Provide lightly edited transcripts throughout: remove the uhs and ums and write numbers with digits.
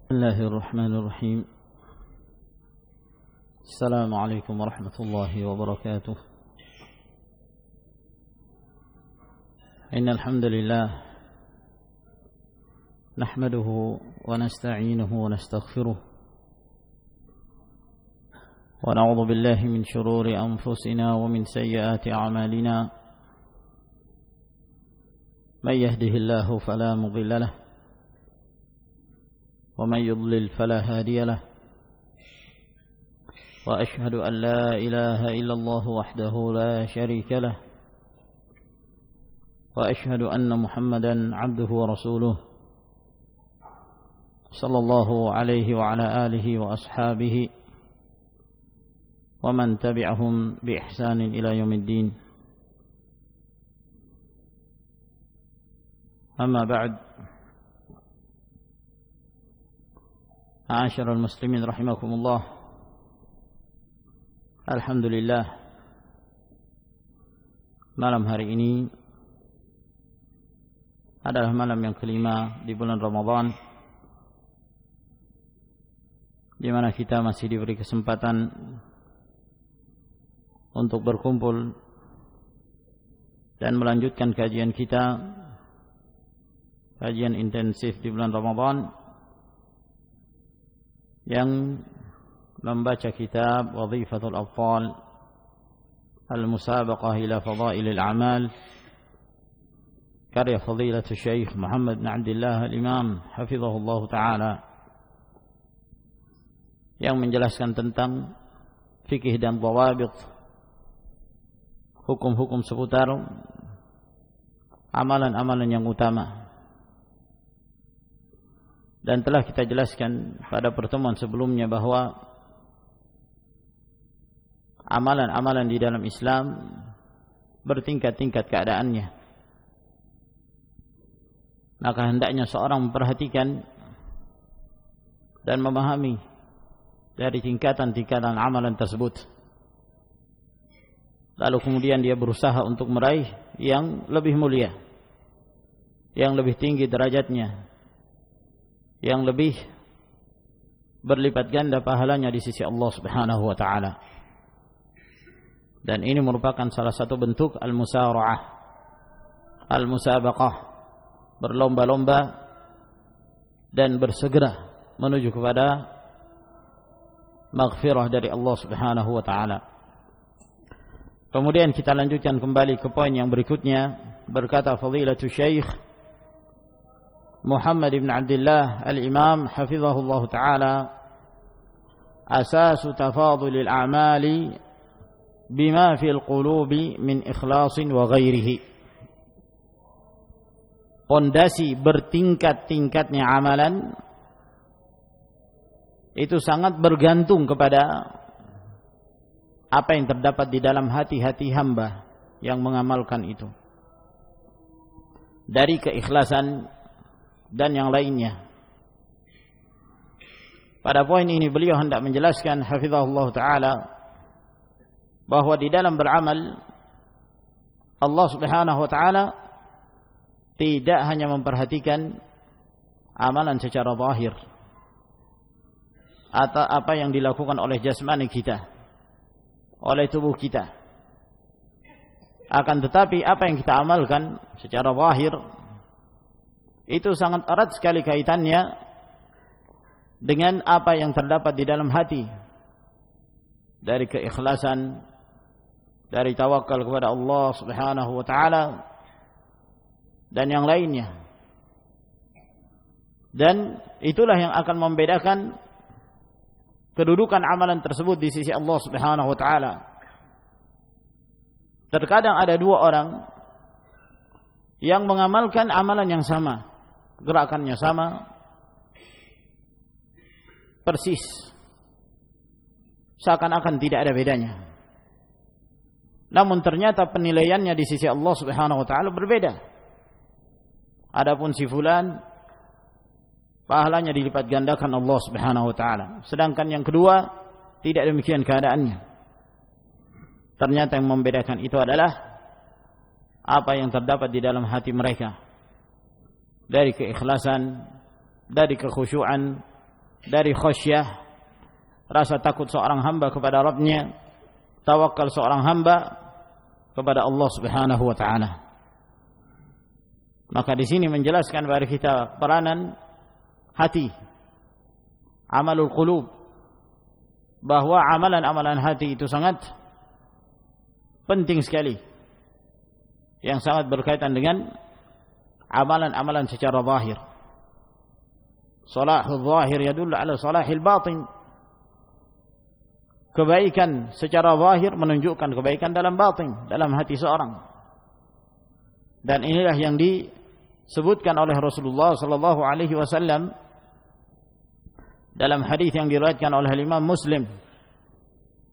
بسم الله الرحمن الرحيم. السلام عليكم ورحمة الله وبركاته. إن الحمد لله نحمده ونستعينه ونستغفره ونعوذ بالله من شرور أنفسنا ومن سيئات أعمالنا. من يهده الله فلا مضل له ومن يضلل فلا هادي له. وأشهد أن لا إله إلا الله وحده لا شريك له وأشهد أن محمدا عبده ورسوله صلى الله عليه وعلى آله وأصحابه ومن تبعهم بإحسان إلى يوم الدين. أما بعد، Ma'asyiral muslimin rahimakumullah. Alhamdulillah, malam hari ini adalah malam yang kelima di bulan Ramadan, di mana kita masih diberi kesempatan untuk berkumpul dan melanjutkan kajian kita, kajian intensif di bulan Ramadan yang membaca kitab Wadhifatul Abtal Al-Musabaqah ila Fadailil A'mal karya Fadilatul Syekh Muhammad bin Abdullah Al-Imam hafizahullah ta'ala, yang menjelaskan tentang fikih dan dhawabit, hukum-hukum seputar amalan-amalan yang utama. Dan telah kita jelaskan pada pertemuan sebelumnya bahwa amalan-amalan di dalam Islam bertingkat-tingkat keadaannya. Maka hendaknya seorang memperhatikan dan memahami dari tingkatan-tingkatan amalan tersebut. Lalu kemudian dia berusaha untuk meraih yang lebih mulia, yang lebih tinggi derajatnya, yang lebih berlipat ganda pahalanya di sisi Allah Subhanahu wa taala. Dan ini merupakan salah satu bentuk al-musara'ah, al-musabaqah, berlomba-lomba dan bersegera menuju kepada maghfirah dari Allah Subhanahu wa taala. Kemudian kita lanjutkan kembali ke poin yang berikutnya. Berkata Fadilatul Syekh Muhammad ibn Abdullah Al-Imam hafizahullah ta'ala, asasu tafadulil a'mali bima fil qulubi min ikhlasin wa ghairihi. Pondasi bertingkat-tingkatnya amalan itu sangat bergantung kepada apa yang terdapat di dalam hati-hati hamba yang mengamalkan itu, dari keikhlasan dan yang lainnya. Pada poin ini beliau hendak menjelaskan hafizahullah ta'ala bahwa di dalam beramal Allah Subhanahu wa ta'ala tidak hanya memperhatikan amalan secara zahir atau apa yang dilakukan oleh jasmani kita, oleh tubuh kita, akan tetapi apa yang kita amalkan secara zahir itu sangat erat sekali kaitannya dengan apa yang terdapat di dalam hati, dari keikhlasan, dari tawakal kepada Allah Subhanahu wa taala dan yang lainnya. Dan itulah yang akan membedakan kedudukan amalan tersebut di sisi Allah Subhanahu wa taala. Terkadang ada dua orang yang mengamalkan amalan yang sama, gerakannya sama, persis, seakan-akan tidak ada bedanya. Namun ternyata penilaiannya di sisi Allah Subhanahu wa taala berbeda. Adapun si fulan pahalanya dilipat gandakan Allah Subhanahu wa taala, sedangkan yang kedua tidak demikian keadaannya. Ternyata yang membedakan itu adalah apa yang terdapat di dalam hati mereka, dari keikhlasan, dari kekhusyuan, dari khasyah, rasa takut seorang hamba kepada Rabbnya, tawakal seorang hamba kepada Allah Subhanahu wa taala. Maka di sini menjelaskan kepada kita peranan hati, amalul qulub, bahwa amalan-amalan hati itu sangat penting sekali, yang sangat berkaitan dengan amalan-amalan secara zahir. Salahul zahir yadullu ala salahil batin. Kebaikan secara zahir menunjukkan kebaikan dalam batin, dalam hati seorang. Dan inilah yang disebutkan oleh Rasulullah sallallahu alaihi wasallam dalam hadis yang diriwayatkan oleh Imam Muslim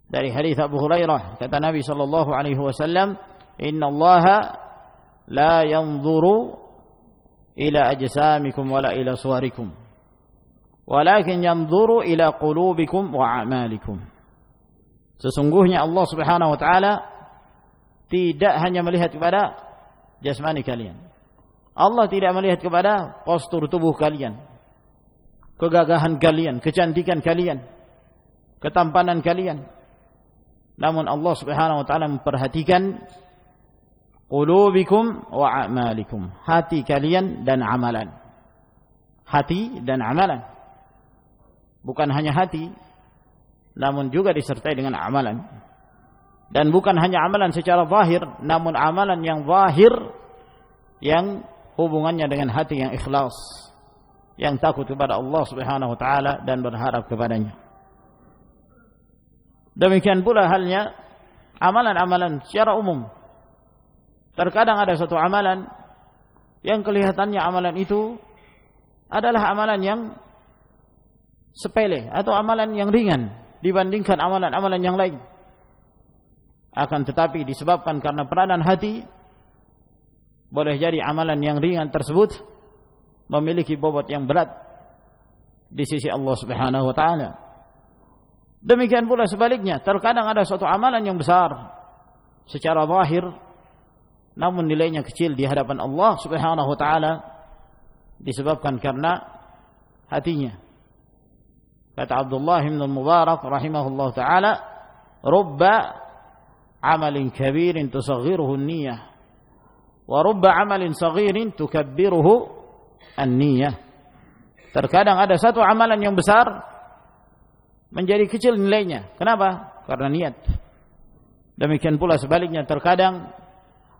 dari hadis Abu Hurairah, kata Nabi sallallahu alaihi wasallam, "Innallaha la yanzuru ila ajsamikum wala ila suwarikum, walakin yanzuru ila qulubikum wa a'malikum." Sesungguhnya Allah Subhanahu wa taala tidak hanya melihat kepada jasmani kalian. Allah tidak melihat kepada postur tubuh kalian, kegagahan kalian, kecantikan kalian, ketampanan kalian. Namun Allah Subhanahu wa taala memperhatikan qulubikum wa a'malikum, hati kalian dan amalan. Hati dan amalan. Bukan hanya hati, namun juga disertai dengan amalan. Dan bukan hanya amalan secara zahir, namun amalan yang zahir yang hubungannya dengan hati yang ikhlas, yang takut kepada Allah Subhanahu wa taala dan berharap kepadanya. Demikian pula halnya amalan-amalan secara umum. Terkadang ada satu amalan yang kelihatannya amalan itu adalah amalan yang sepele atau amalan yang ringan dibandingkan amalan-amalan yang lain. Akan tetapi disebabkan karena peranan hati, boleh jadi amalan yang ringan tersebut memiliki bobot yang berat di sisi Allah Subhanahu wa taala. Demikian pula sebaliknya, terkadang ada suatu amalan yang besar secara zahir, namun nilainya kecil di hadapan Allah Subhanahu wa taala disebabkan karena hatinya. Kata Abdullah bin Mubarak rahimahullah taala, "Rubba amalin kabirin tusaghiruhu an-niyyah, wa rubba amalin saghirin tukabbiruhu an-niyyah." Terkadang ada satu amalan yang besar menjadi kecil nilainya. Kenapa? Karena niat. Demikian pula sebaliknya, terkadang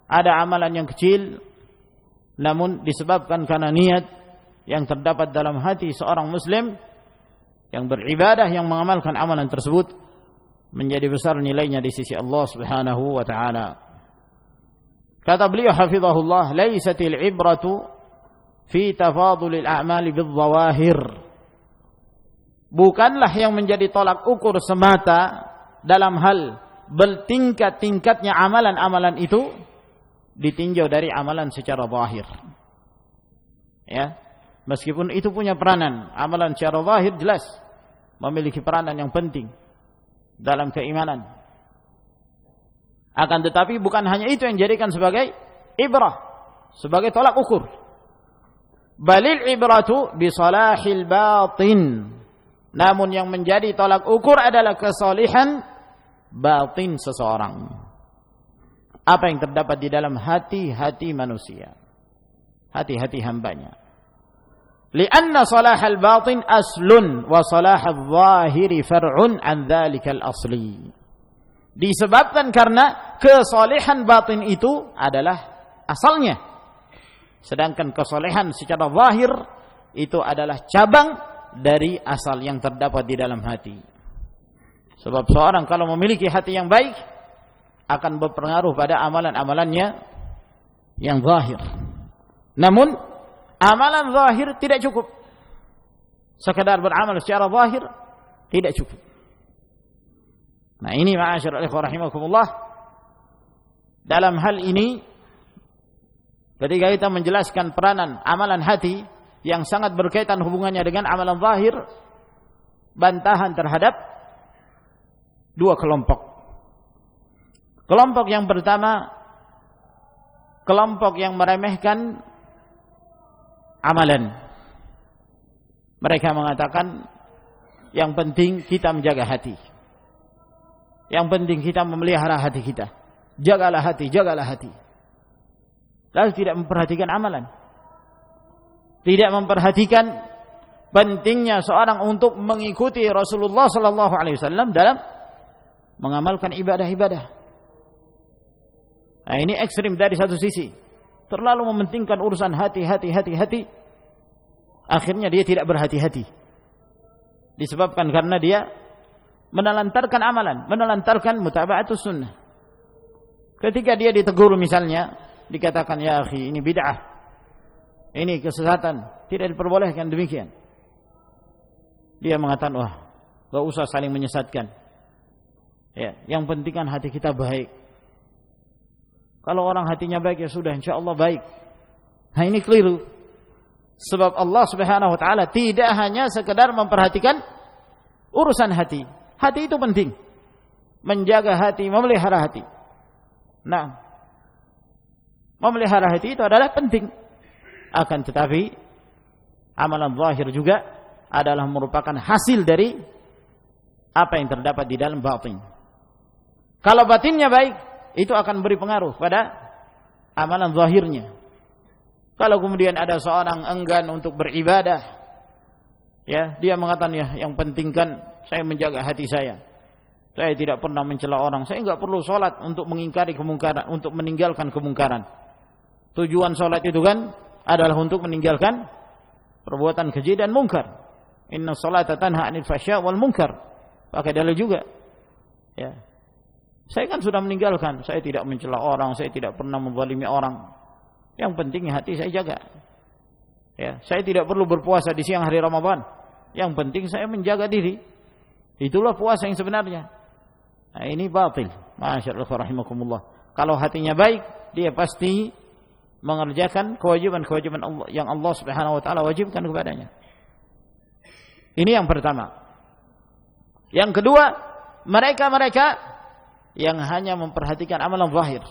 ada amalan yang kecil namun disebabkan karena niat yang terdapat dalam hati seorang muslim yang beribadah, yang mengamalkan amalan tersebut, menjadi besar nilainya di sisi Allah Subhanahu wa taala. Kata beliau hafizahullah, "Laisatil ibratu fi tafadulil a'mali bidzawahir." Bukanlah yang menjadi tolak ukur semata dalam hal bertingkat-tingkatnya amalan-amalan itu ditinjau dari amalan secara zahir. Ya, meskipun itu punya peranan, amalan secara zahir jelas memiliki peranan yang penting dalam keimanan. Akan tetapi bukan hanya itu yang dijadikan sebagai ibrah, sebagai tolak ukur. Balil ibratu bi salahil batin. Namun yang menjadi tolak ukur adalah kesalihan batin seseorang. Apa yang terdapat di dalam hati-hati manusia, hati-hati hambanya. Lianna salahal batin aslun wa salahal zahiri far'un an dhalikal asli. Disebabkan karena kesalehan batin itu adalah asalnya, sedangkan kesalehan secara zahir itu adalah cabang dari asal yang terdapat di dalam hati. Sebab seorang kalau memiliki hati yang baik akan berpengaruh pada amalan-amalannya yang zahir. Namun amalan zahir tidak cukup. Sekadar beramal secara zahir tidak cukup. Nah, ini ma'asyiral ikhwah rahimakumullah, dalam hal ini ketika kita menjelaskan peranan amalan hati yang sangat berkaitan hubungannya dengan amalan zahir, bantahan terhadap dua kelompok. Kelompok yang pertama, kelompok yang meremehkan amalan. Mereka mengatakan Yang penting kita menjaga hati. Yang penting kita memelihara hati kita. Jagalah hati, jagalah hati. Lalu tidak memperhatikan amalan. Tidak memperhatikan pentingnya seorang untuk mengikuti Rasulullah sallallahu alaihi wasallam dalam mengamalkan ibadah-ibadah. Nah, ini ekstrim dari satu sisi. Terlalu mementingkan urusan hati. Akhirnya dia tidak berhati-hati. Disebabkan karena dia menelantarkan amalan, menelantarkan mutaba'atus sunnah. Ketika dia ditegur misalnya, dikatakan ya akhi ini bid'ah, ini kesesatan, tidak diperbolehkan demikian. Dia mengatakan wah, gak usah saling menyesatkan. Ya, yang penting kan hati kita baik. Kalau orang hatinya baik ya sudah, insyaallah baik. Nah ini keliru. Sebab Allah Subhanahu wa taala tidak hanya sekedar memperhatikan urusan hati. Hati itu penting. Menjaga hati, memelihara hati. Nah, memelihara hati itu adalah penting. Akan tetapi amalan zahir juga adalah merupakan hasil dari apa yang terdapat di dalam batin. Kalau batinnya baik, itu akan beri pengaruh pada amalan zahirnya. Kalau kemudian ada seorang enggan untuk beribadah, ya, dia mengatakan ya, yang penting kan saya menjaga hati saya. Saya tidak pernah mencela orang. Saya enggak perlu salat untuk mengingkari kemungkaran, untuk meninggalkan kemungkaran. Tujuan salat itu kan adalah untuk meninggalkan perbuatan keji dan mungkar. Inna salata tanha 'anil fahsya wal munkar. Pakai dalil juga. Ya. Saya kan sudah meninggalkan, saya tidak mencela orang, saya tidak pernah menzalimi orang. Yang penting hati saya jaga. Ya, saya tidak perlu berpuasa di siang hari Ramadan. Yang penting saya menjaga diri. Itulah puasa yang sebenarnya. Nah, ini batil. Masyaallah rahimakumullah. Kalau hatinya baik, dia pasti mengerjakan kewajiban-kewajiban Allah yang Allah Subhanahu wa taala wajibkan kepadanya. Ini yang pertama. Yang kedua, mereka-mereka yang hanya memperhatikan amalan zahir,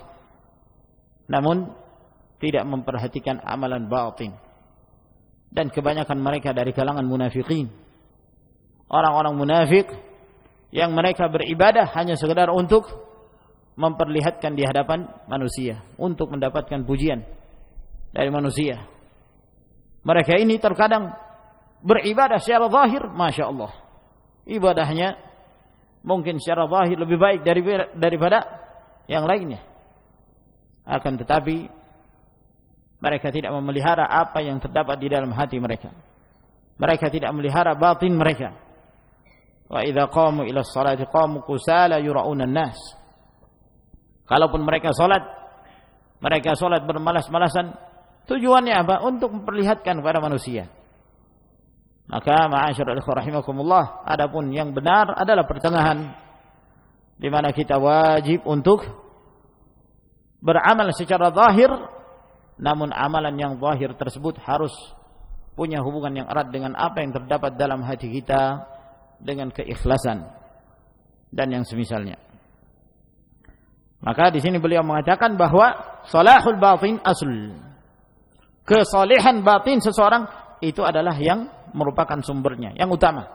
namun tidak memperhatikan amalan batin. Dan kebanyakan mereka dari kalangan munafikin. Orang-orang munafik yang mereka beribadah hanya sekedar untuk memperlihatkan di hadapan manusia, untuk mendapatkan pujian dari manusia. Mereka ini terkadang beribadah secara zahir, Masya Allah, ibadahnya mungkin secara zahir lebih baik daripada yang lainnya. Akan tetapi mereka tidak memelihara apa yang terdapat di dalam hati mereka. Mereka tidak memelihara batin mereka. Wa idza qamu ila sholati qamu kusala yura'una an-nas. Kalaupun mereka salat bermalas-malasan. Tujuannya apa? Untuk memperlihatkan kepada manusia. Maka ma'asyiral ikhwah rahimakumullah, adapun yang benar adalah pertengahan, di mana kita wajib untuk beramal secara zahir, namun amalan yang zahir tersebut harus punya hubungan yang erat dengan apa yang terdapat dalam hati kita, dengan keikhlasan dan yang semisalnya. Maka di sini beliau mengatakan bahwa salahul batin asl. Kesalehan batin seseorang itu adalah yang merupakan sumbernya, yang utama.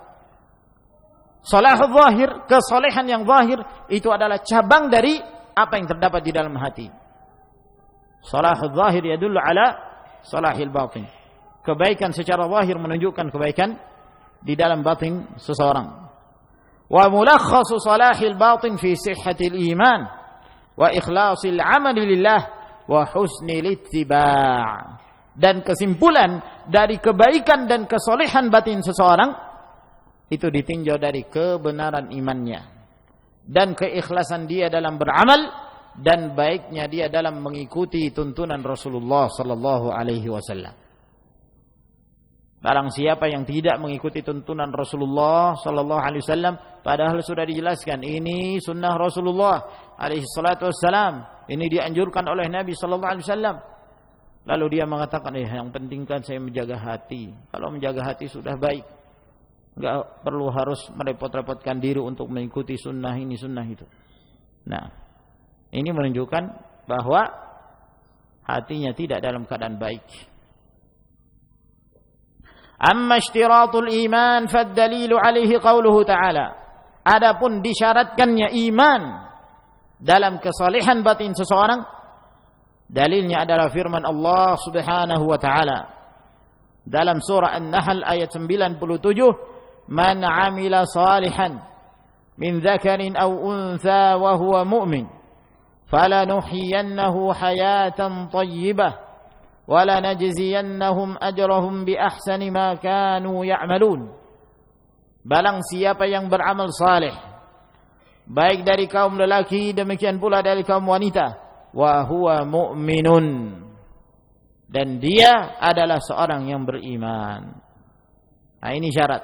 Salahul zahir, kesalehan yang zahir itu adalah cabang dari apa yang terdapat di dalam hati. Salahul zahir yadullu ala salahil batin. Kebaikan secara zahir menunjukkan kebaikan di dalam batin seseorang. Wa mulakhasu salahil batin fi sihhatil iman wa ikhlasil amal lillah wa husnil ittiba'. Dan kesimpulan dari kebaikan dan kesalehan batin seseorang itu ditinjau dari kebenaran imannya dan keikhlasan dia dalam beramal, dan baiknya dia dalam mengikuti tuntunan Rasulullah sallallahu alaihi wasallam. Barang siapa yang tidak mengikuti tuntunan Rasulullah sallallahu alaihi wasallam, padahal sudah dijelaskan ini sunnah Rasulullah alaihi salatu wassalam, ini dianjurkan oleh Nabi sallallahu alaihi wasallam, lalu dia mengatakan yang penting kan saya menjaga hati. Kalau menjaga hati sudah baik, enggak perlu harus merepot-repotkan diri untuk mengikuti sunnah ini sunnah itu. Nah, ini menunjukkan bahwa hatinya tidak dalam keadaan baik. Amma ishtiratul iman faddalilu alaihi qauluhu ta'ala. Adapun disyaratkannya iman dalam kesalehan batin seseorang, dalilnya adalah firman Allah Subhanahu wa taala dalam surah An-Nahl ayat 97, "Man 'amila salihan min dzakarin aw untha wa huwa mu'min, falanuhyiyannahu hayatan thayyibah wala najziyannahum ajrahum bi ahsani ma kanu ya'malun." Barang siapa yang beramal saleh, baik dari kaum lelaki demikian pula dari kaum wanita, wa huwa mu'minun, dan dia adalah seorang yang beriman. Nah, ini syarat.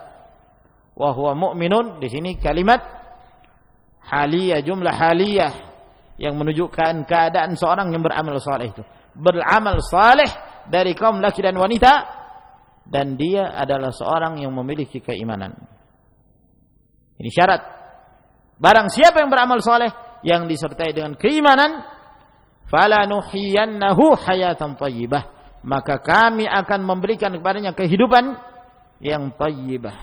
Wa huwa mu'minun di sini kalimat haliyah, jumlah haliyah yang menunjukkan keadaan seorang yang beramal saleh itu. Beramal saleh dari kaum laki dan wanita, dan dia adalah seorang yang memiliki keimanan. Ini syarat. Barang siapa yang beramal saleh yang disertai dengan keimanan, falanuhyiyannahu hayatan thayyibah, maka kami akan memberikan kepadanya kehidupan yang thayyibah,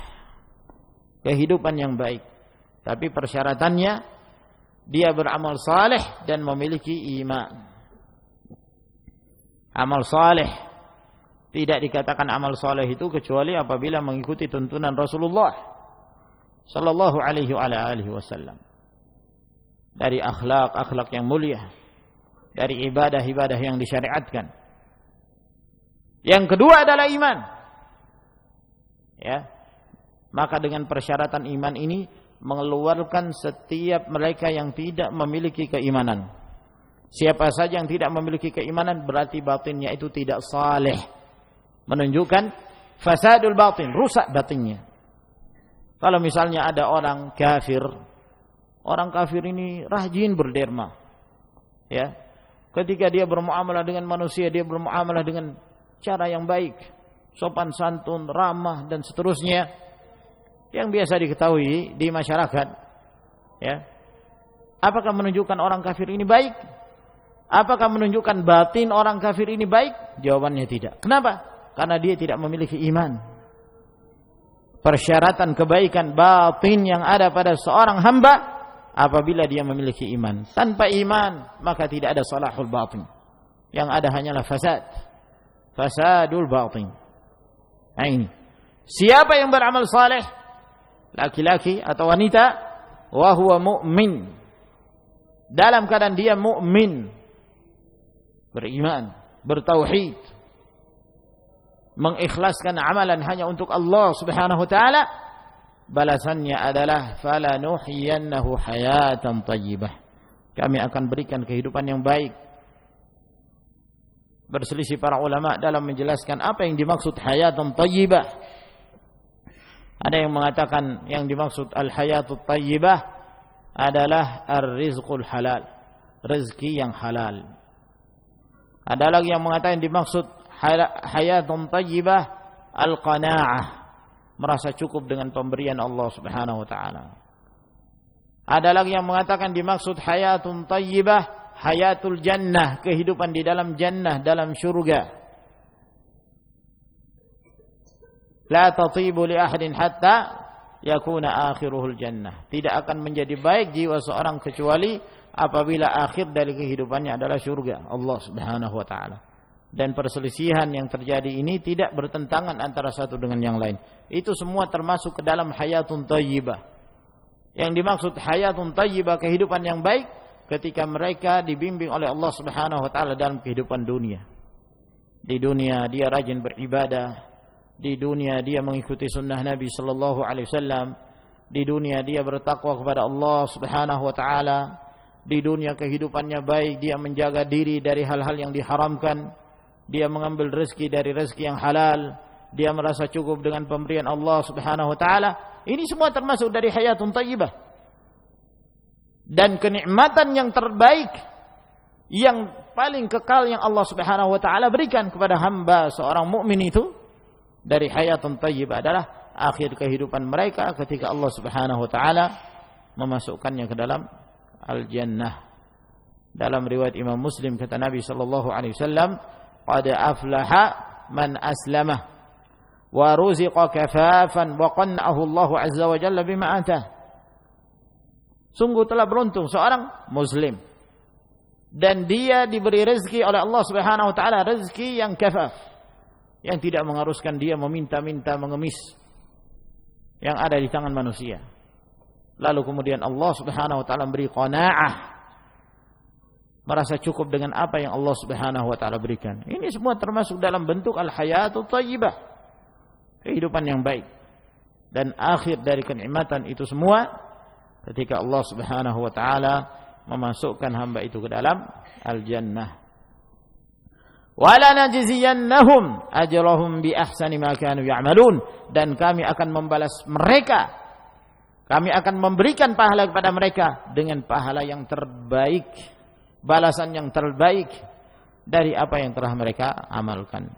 kehidupan yang baik. Tapi persyaratannya dia beramal saleh dan memiliki iman. Amal saleh tidak dikatakan amal saleh itu kecuali apabila mengikuti tuntunan Rasulullah sallallahu alaihi wasallam. Dari akhlak yang mulia, dari ibadah-ibadah yang disyariatkan. Yang kedua adalah iman. Ya. Maka dengan persyaratan iman ini mengeluarkan setiap mereka yang tidak memiliki keimanan. Siapa saja yang tidak memiliki keimanan berarti batinnya itu tidak saleh. Menunjukkan fasadul batin, rusak batinnya. Kalau misalnya ada orang kafir ini rajin berderma. Ya. Ketika dia bermuamalah dengan manusia, dia bermuamalah dengan cara yang baik, sopan santun, ramah dan seterusnya, yang biasa diketahui di masyarakat. Ya. Apakah menunjukkan orang kafir ini baik? Apakah menunjukkan batin orang kafir ini baik? Jawabannya tidak. Kenapa? Karena dia tidak memiliki iman. Persyaratan kebaikan batin yang ada pada seorang hamba apabila dia memiliki iman. Tanpa iman maka tidak ada salahul batin. Yang ada hanyalah fasad. Fasadul batin. Nah ini. Siapa yang beramal saleh, laki-laki atau wanita, wa huwa mu'min, dalam keadaan dia mu'min, beriman, bertauhid, mengikhlaskan amalan hanya untuk Allah Subhanahu wa taala, balasannya adalah falanuhyiyannahu hayatan thayyibah. Kami akan berikan kehidupan yang baik. Berselisih para ulama dalam menjelaskan apa yang dimaksud hayatan thayyibah. Ada yang mengatakan yang dimaksud al-hayatut thayyibah adalah ar-rizqul halal, rezeki yang halal. Ada lagi yang mengatakan dimaksud hayatun thayyibah al-qanaa'ah, merasa cukup dengan pemberian Allah Subhanahu wa taala. Ada lagi yang mengatakan dimaksud hayatun thayyibah hayatul jannah, kehidupan di dalam jannah, dalam surga. La tatibu li ahadin hatta yakuna akhiruhul jannah. Tidak akan menjadi baik jiwa seorang kecuali apabila akhir dari kehidupannya adalah surga Allah Subhanahu wa taala. Dan perselisihan yang terjadi ini tidak bertentangan antara satu dengan yang lain. Itu semua termasuk ke dalam hayatun thayyibah. Yang dimaksud hayatun thayyibah, kehidupan yang baik, ketika mereka dibimbing oleh Allah Subhanahu wa taala dalam kehidupan dunia. Di dunia dia rajin beribadah, di dunia dia mengikuti sunnah Nabi sallallahu alaihi wasallam, di dunia dia bertakwa kepada Allah Subhanahu wa taala, di dunia kehidupannya baik, dia menjaga diri dari hal-hal yang diharamkan, dia mengambil rezeki dari rezeki yang halal, dia merasa cukup dengan pemberian Allah Subhanahu wa taala. Ini semua termasuk dari hayatun thayyibah. Dan kenikmatan yang terbaik, yang paling kekal yang Allah Subhanahu wa taala berikan kepada hamba seorang mukmin itu dari hayatun thayyibah adalah akhir kehidupan mereka ketika Allah Subhanahu wa taala memasukkannya ke dalam al-jannah. Dalam riwayat Imam Muslim kata Nabi sallallahu alaihi wasallam, qad aflaha man aslama wa ruziqa kafafan wa qanna'ahu Allah azza wa jalla bima atah. Sungguh telah beruntung seorang muslim dan dia diberi rezeki oleh Allah Subhanahu wa taala, rezeki yang kafaf, yang tidak mengharuskan dia meminta-minta, mengemis yang ada di tangan manusia. Lalu kemudian Allah Subhanahu wa taala memberi qanaah, merasa cukup dengan apa yang Allah Subhanahu wa taala berikan. Ini semua termasuk dalam bentuk al-hayatut thayyibah, kehidupan yang baik. Dan akhir dari kenikmatan itu semua ketika Allah Subhanahu wa taala memasukkan hamba itu ke dalam al-jannah. Wala najziyannahum ajrahum bi ahsani ma kanu ya'malun, dan kami akan membalas mereka, kami akan memberikan pahala kepada mereka dengan pahala yang terbaik, balasan yang terbaik dari apa yang telah mereka amalkan.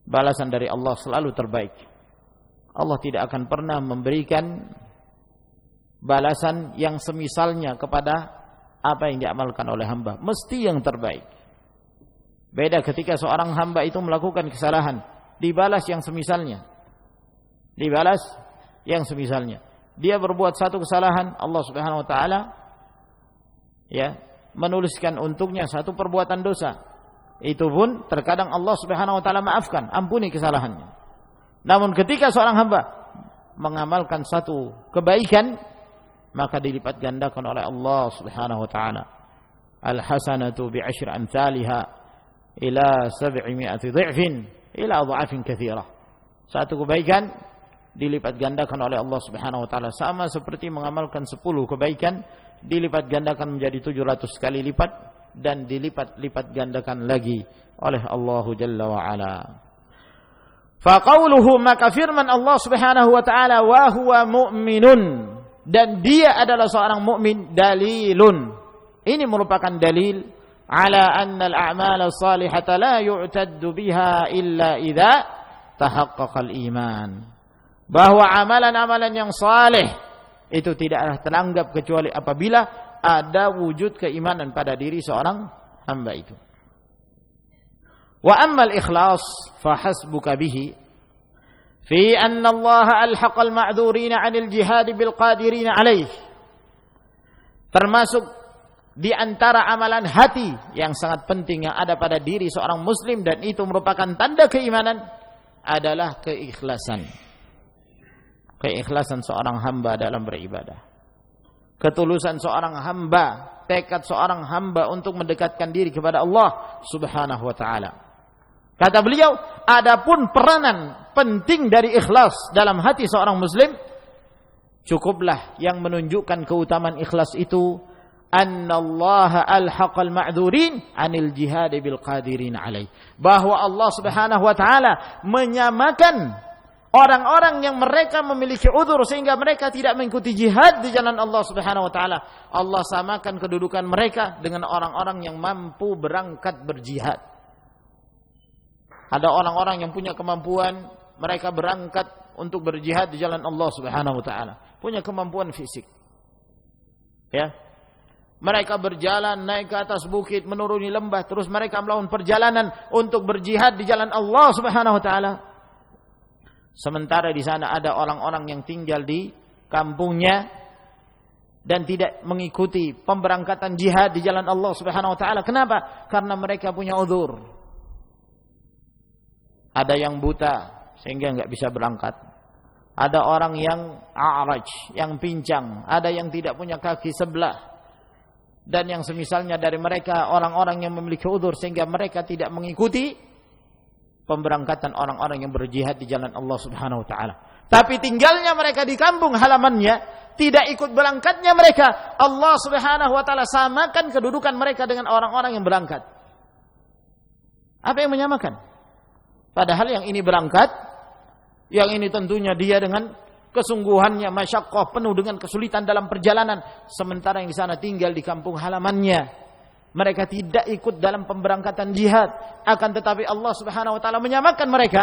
Balasan dari Allah selalu terbaik. Allah tidak akan pernah memberikan balasan yang semisalnya kepada apa yang diamalkan oleh hamba, mesti yang terbaik. Beda ketika seorang hamba itu melakukan kesalahan, dibalas yang semisalnya. Dibalas yang semisalnya. Dia berbuat satu kesalahan, Allah Subhanahu wa taala ya menuliskan untuknya satu perbuatan dosa. Itu pun terkadang Allah Subhanahu wa taala maafkan, ampuni kesalahannya. Namun ketika seorang hamba mengamalkan satu kebaikan, maka dilipat gandakan oleh Allah Subhanahu wa taala. Al-hasanatu bi'ashri amsalha ila 700 dha'fin ila dha'afin katsirah. Satu kebaikan dilipat gandakan oleh Allah Subhanahu wa taala sama seperti mengamalkan 10 kebaikan, dilipat gandakan menjadi 700 kali lipat dan dilipat-lipat gandakan lagi oleh Allah Jalla wa ala. Fa qauluhu, maka firman Allah Subhanahu wa taala, wa huwa mu'minun, dan dia adalah seorang mukmin, dalilun. Ini merupakan dalil ala anna al-a'mal as-salihata la yu'taddu biha illa idza tahaqqaqa al-iman. Bahwa amalan-amalan yang saleh itu tidaklah teranggap kecuali apabila ada wujud keimanan pada diri seorang hamba itu. Wa amma al-ikhlas fa hasbuka bihi fi anna Allah alhaqa al-ma'dhurin 'anil jihad bil qadirin 'alaih. Termasuk di antara amalan hati yang sangat penting yang ada pada diri seorang muslim, dan itu merupakan tanda keimanan, adalah keikhlasan. Keikhlasan seorang hamba dalam beribadah. Ketulusan seorang hamba, tekad seorang hamba untuk mendekatkan diri kepada Allah Subhanahu wa taala. Kata beliau, adapun peranan penting dari ikhlas dalam hati seorang muslim, cukuplah yang menunjukkan keutamaan ikhlas itu, annallaha alhaqal ma'dzurin 'anil jihad bil qadirin 'alaih. Bahwa Allah Subhanahu wa taala menyamakan orang-orang yang mereka memiliki uzur sehingga mereka tidak mengikuti jihad di jalan Allah Subhanahu wa taala. Allah samakan kedudukan mereka dengan orang-orang yang mampu berangkat berjihad. Ada orang-orang yang punya kemampuan, mereka berangkat untuk berjihad di jalan Allah Subhanahu wa taala, punya kemampuan fisik. Ya. Mereka berjalan naik ke atas bukit, menuruni lembah, terus mereka melakukan perjalanan untuk berjihad di jalan Allah Subhanahu wa taala. Sementara di sana ada orang-orang yang tinggal di kampungnya dan tidak mengikuti pemberangkatan jihad di jalan Allah Subhanahu wa taala. Kenapa? Karena mereka punya uzur. Ada yang buta sehingga enggak bisa berangkat. Ada orang yang a'raj, yang pincang, ada yang tidak punya kaki sebelah. Dan yang semisalnya dari mereka, orang-orang yang memiliki uzur sehingga mereka tidak mengikuti pemberangkatan orang-orang yang berjihad di jalan Allah Subhanahu wa taala. Tapi tinggalnya mereka di kampung halamannya, tidak ikut berangkatnya mereka, Allah Subhanahu wa taala samakan kedudukan mereka dengan orang-orang yang berangkat. Apa yang menyamakan? Padahal yang ini berangkat, yang ini tentunya dia dengan kesungguhannya, masyaqqah, penuh dengan kesulitan dalam perjalanan, sementara yang di sana tinggal di kampung halamannya, mereka tidak ikut dalam pemberangkatan jihad, akan tetapi Allah Subhanahu wa taala menyamakan mereka.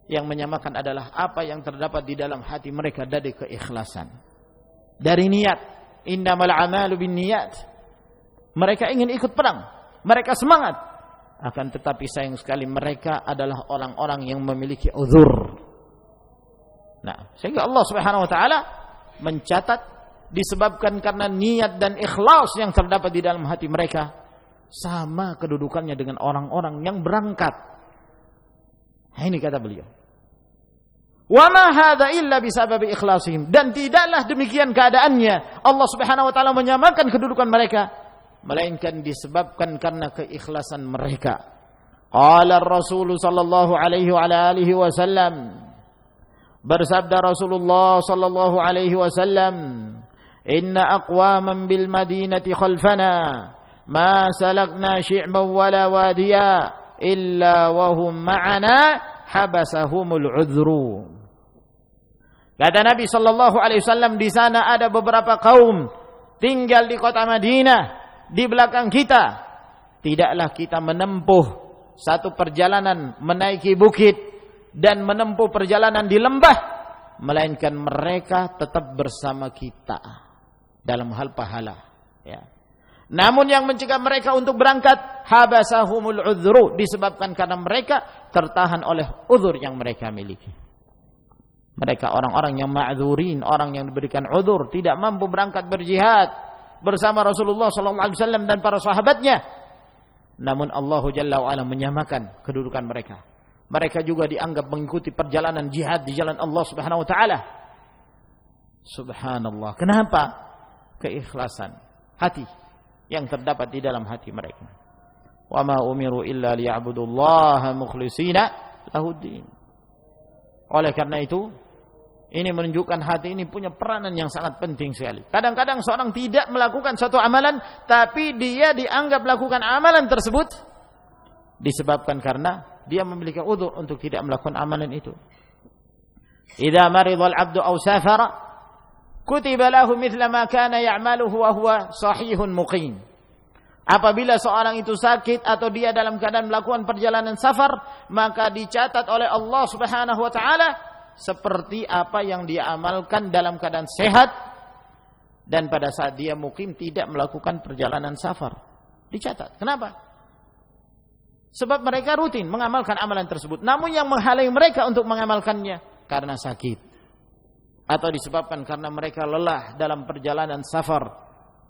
Yang menyamakan adalah apa yang terdapat di dalam hati mereka dari keikhlasan, dari niat. Innamal a'malu binniyat. Mereka ingin ikut perang, mereka semangat, Akan tetapi sayang sekali mereka adalah orang-orang yang memiliki uzur. Nah, sehingga Allah Subhanahu wa taala mencatat disebabkan karena niat dan ikhlas yang terdapat di dalam hati mereka, sama kedudukannya dengan orang-orang yang berangkat. Nah, ini kata beliau. Wa ma hadza illa bisababi ikhlasihim, dan tidaklah demikian keadaannya Allah Subhanahu wa taala menyamakan kedudukan mereka, melainkan disebabkan karena keikhlasan mereka. Qala ar-Rasul sallallahu alaihi wa alihi wasallam, bersabda Rasulullah sallallahu alaihi wasallam, inna aqwaman bil madinati khalfana ma salakna syi'ban wala wadiya illa wa hum ma'ana habasahumul udhru. Kata Nabi sallallahu alaihi wasallam, di sana ada beberapa kaum tinggal di kota Madinah di belakang kita. Tidaklah kita menempuh satu perjalanan menaiki bukit dan menempuh perjalanan di lembah, melainkan mereka tetap bersama kita dalam hal pahala, ya. Namun yang mencegah mereka untuk berangkat, habasahumul udhru, disebabkan karena mereka tertahan oleh uzur yang mereka miliki. Mereka orang-orang yang ma'dzurin, orang yang diberikan uzur, tidak mampu berangkat berjihad bersama Rasulullah sallallahu alaihi wasallam dan para sahabatnya. Namun Allah Jalla wa ala menyamakan kedudukan mereka. Mereka juga dianggap mengikuti perjalanan jihad di jalan Allah Subhanahu wa taala. Subhanallah. Kenapa? Keikhlasan hati yang terdapat di dalam hati mereka. Wa ma umiru illa liya'budullaha mukhlishina lahuddin. Oleh karena itu, ini menunjukkan hati ini punya peranan yang sangat penting sekali. Kadang-kadang seorang tidak melakukan suatu amalan, tapi dia dianggap melakukan amalan tersebut disebabkan karena dia memiliki uzur untuk tidak melakukan amalan itu. Idza marida al-'abdu aw safara kutiba lahu mithla ma kana ya'maluhu wa huwa sahihun muqim. Apabila seorang itu sakit atau dia dalam keadaan melakukan perjalanan safar, maka dicatat oleh Allah Subhanahu wa taala seperti apa yang dia amalkan dalam keadaan sehat dan pada saat dia mukim tidak melakukan perjalanan safar. Dicatat. Kenapa? Sebab mereka rutin mengamalkan amalan tersebut. Namun yang menghalangi mereka untuk mengamalkannya karena sakit. Atau disebabkan karena mereka lelah dalam perjalanan safar.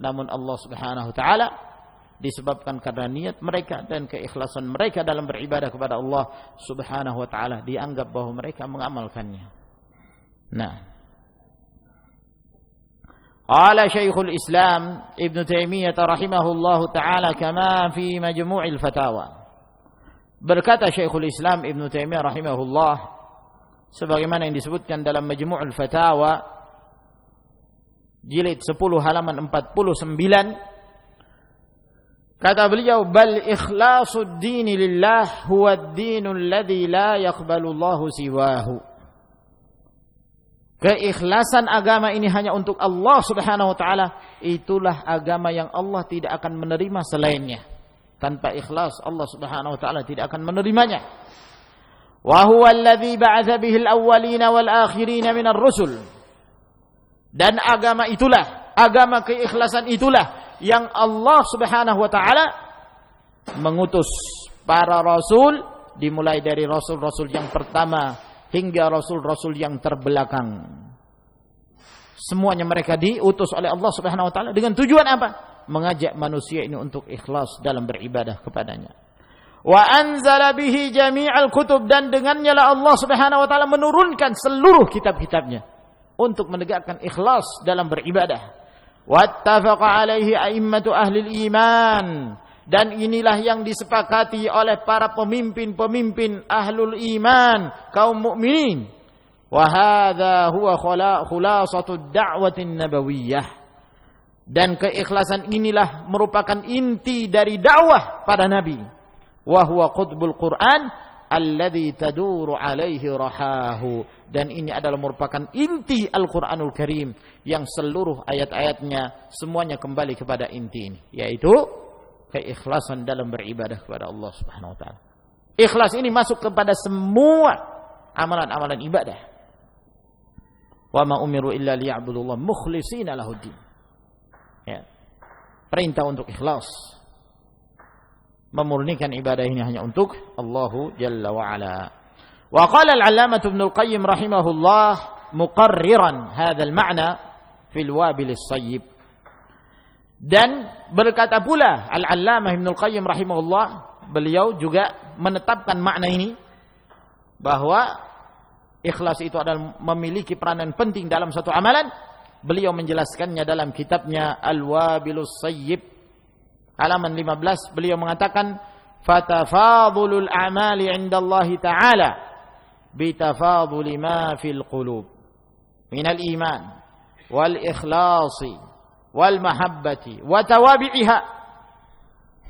Namun Allah Subhanahu wa taala disebabkan karena niat mereka dan keikhlasan mereka dalam beribadah kepada Allah Subhanahu wa taala, dianggap bahwa mereka mengamalkannya. Nah, qala Syekhul Islam Ibn Taimiyah rahimahullahu taala kama fi Majmu'il Fatawa. Berkata Syekhul Islam Ibn Taimiyah rahimahullah sebagaimana yang disebutkan dalam Majmu'ul Fatawa jilid 10 halaman 49. Kata beliau, bal ikhlasul dini lillah huwa ad-dinul ladzi la yaqbalu Allahu siwahu. Keikhlasan agama ini hanya untuk Allah Subhanahu wa taala, itulah agama yang Allah tidak akan menerima selainnya. Tanpa ikhlas Allah Subhanahu wa taala tidak akan menerimanya. Wa huwa alladzi ba'atsa bihi al-awwalina wal akhirina minar rusul. Dan agama itulah, agama keikhlasan itulah yang Allah Subhanahu wa taala mengutus para rasul, dimulai dari rasul-rasul yang pertama hingga rasul-rasul yang terbelakang. Semuanya mereka diutus oleh Allah Subhanahu wa taala dengan tujuan apa? Mengajak manusia ini untuk ikhlas dalam beribadah kepadanya. Wa anzala bihi jami'al kutub, dan dengannya lah Allah Subhanahu wa taala menurunkan seluruh kitab-kitabnya untuk menegakkan ikhlas dalam beribadah. Wattafaqa alaihi a'immatu ahli iman, dan inilah yang disepakati oleh para pemimpin-pemimpin ahlul iman, kaum mukminin. Wa hadza huwa khulasatu da'watin nabawiyyah, dan keikhlasan inilah merupakan inti dari dakwah para nabi. Wa huwa qutbul Quran alladzi taduru alaihi rahahu, dan ini adalah merupakan inti Al-Qur'anul Karim yang seluruh ayat-ayatnya semuanya kembali kepada inti ini, yaitu keikhlasan dalam beribadah kepada Allah Subhanahu wa taala. Ikhlas ini masuk kepada semua amalan-amalan ibadah. Wa ma umiru illa liya'budullaha mukhlishina lahuddin. Ya. Perintah untuk ikhlas. memurnikan ibadah ini hanya untuk Allah Jalla wa Ala. Wa qala al-'allamah Ibnu al-Qayyim rahimahullah muqarriran hadzal ma'na fil wabil as-sayyib. Dan berkata pula Al-'Allamah Ibnu al-Qayyim rahimahullah, beliau juga menetapkan makna ini bahwa ikhlas itu adalah memiliki peranan penting dalam satu amalan. Beliau menjelaskannya dalam kitabnya Al-Wabilus Sayyib halaman 15. Beliau mengatakan fatafadulul a'mali 'indallahi ta'ala bitafaduli ma fil qulub minal iman wal ikhlasi wal mahabbati wa tawabi'iha.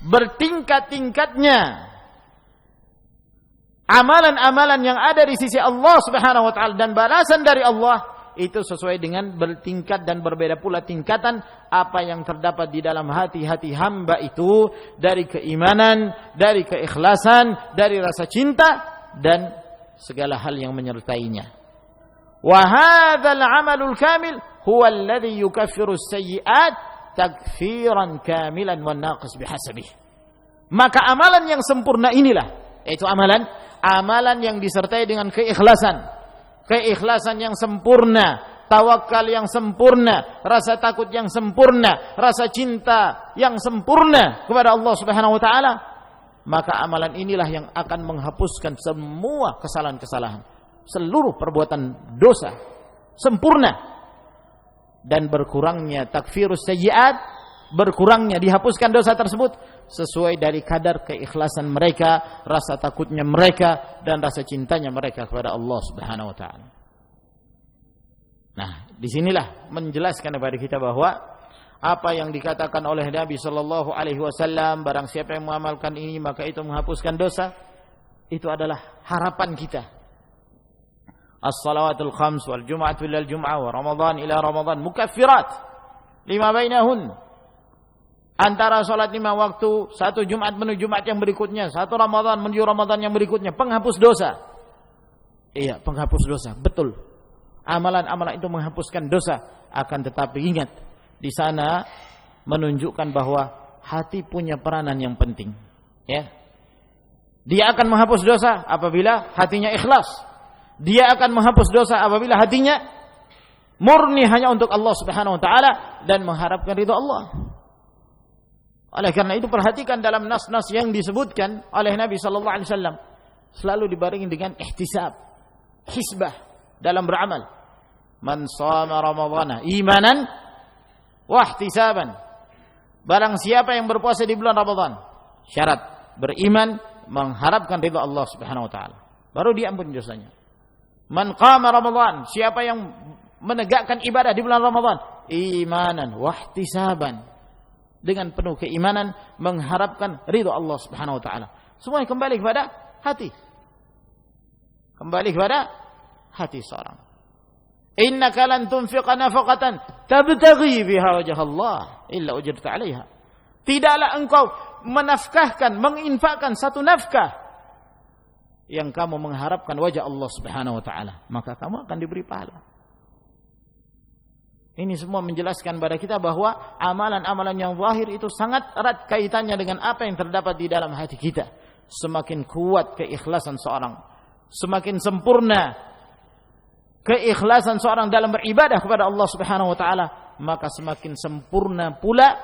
Bertingkat-tingkatnya amalan-amalan yang ada di sisi Allah Subhanahu wa taala dan balasan dari Allah itu sesuai dengan bertingkat dan berbeda pula tingkatan apa yang terdapat di dalam hati-hati hamba itu dari keimanan, dari keikhlasan, dari rasa cinta dan segala hal yang menyertainya. Wa hadzal 'amalul kamil huwa alladhi yukaffiru as-sayyi'at takfiran kamilan wan naqis bihasabihi. Maka amalan yang sempurna inilah, yaitu amalan yang disertai dengan keikhlasan yang sempurna, tawakal yang sempurna, rasa takut yang sempurna, rasa cinta yang sempurna kepada Allah Subhanahu wa taala, maka amalan inilah yang akan menghapuskan semua kesalahan-kesalahan, seluruh perbuatan dosa sempurna, dan berkurangnya takfirus sayyi'at, berkurangnya dihapuskan dosa tersebut sesuai dari kadar keikhlasan mereka, rasa takutnya mereka dan rasa cintanya mereka kepada Allah Subhanahu wa taala. Nah, disinilah menjelaskan kepada kita bahwa apa yang dikatakan oleh Nabi sallallahu alaihi wasallam, barang siapa yang mengamalkan ini maka itu menghapuskan dosa, itu adalah harapan kita. As-salawatul khams wal jum'atu ilal jum'ah wa ramadan ila ramadan mukaffirat lima bainahun. Antara salat 5 waktu, satu Jumat menuju Jumat yang berikutnya, satu Ramadan menuju Ramadan yang berikutnya, penghapus dosa. Iya, penghapus dosa, betul. Amalan-amalan itu menghapuskan dosa, akan tetapi ingat, di sana menunjukkan bahwa hati punya peranan yang penting. Ya. Dia akan menghapus dosa apabila hatinya ikhlas. Dia akan menghapus dosa apabila hatinya murni hanya untuk Allah Subhanahu wa taala dan mengharapkan ridha Allah. Oleh karena itu perhatikan dalam nas-nas yang disebutkan oleh Nabi sallallahu alaihi wasallam selalu dibarengi dengan ihtisab, hisbah dalam beramal. Man shama ramadhana imanan wa ihtisaban. Barang siapa yang berpuasa di bulan Ramadan, syarat beriman, mengharapkan ridha Allah Subhanahu wa taala, baru diampuni dosanya. Man qama Ramadan, siapa yang menegakkan ibadah di bulan Ramadan, imanan wa ihtisaban, dengan penuh keimanan, mengharapkan ridha Allah Subhanahu wa taala. Semuanya kembali kepada hati. Kembali kepada hati seorang. Innaka lan tunfiqa nafaqatan tabtaghi biha wajha Allah illa ujirta 'alaiha. Tidaklah engkau menafkahkan, menginfakkan satu nafkah yang kamu mengharapkan wajah Allah Subhanahu wa taala, maka kamu akan diberi pahala. Ini semua menjelaskan kepada kita bahwa amalan-amalan yang zahir itu sangat erat kaitannya dengan apa yang terdapat di dalam hati kita. Semakin kuat keikhlasan seorang, semakin sempurna keikhlasan seorang dalam beribadah kepada Allah Subhanahu wa taala, maka semakin sempurna pula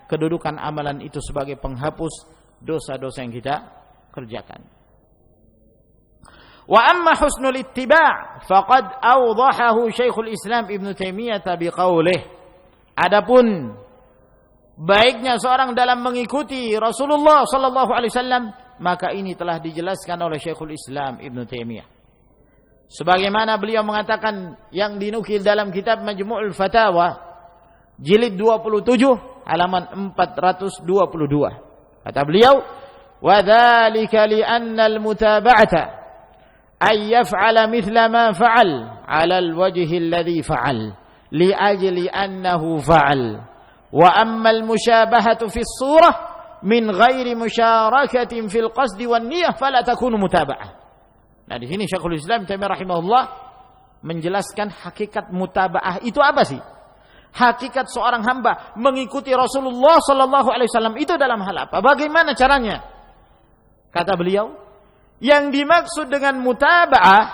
kedudukan amalan itu sebagai penghapus dosa-dosa yang kita kerjakan. Wa amma husnul ittiba' faqad awdahahu Syekhul Islam Ibnu Taimiyah biqaulih. Adapun baiknya seorang dalam mengikuti Rasulullah sallallahu alaihi wasallam, maka ini telah dijelaskan oleh Syekhul Islam Ibnu Taimiyah. Sebagaimana beliau mengatakan yang dinukil dalam kitab Majmu'ul Fatawa jilid 27 halaman 422. Kata beliau, "Wa dzalika li anna al-mutaba'ata ay yaf'ala mithla ma fa'al 'ala al-wajhi alladhi fa'al li ajli annahu fa'al wa amma al-mushabahatu fi as-surah min ghairi musharakatin fil qasdi wan niyyah fala takunu mutaba'ah." Nah, di sini Syekhul Islam Taimiyah rahimahullah menjelaskan hakikat mutaba'ah itu apa sih? Hakikat seorang hamba mengikuti Rasulullah sallallahu alaihi wasallam itu dalam hal apa? Bagaimana caranya? Kata beliau, yang dimaksud dengan mutaba'ah,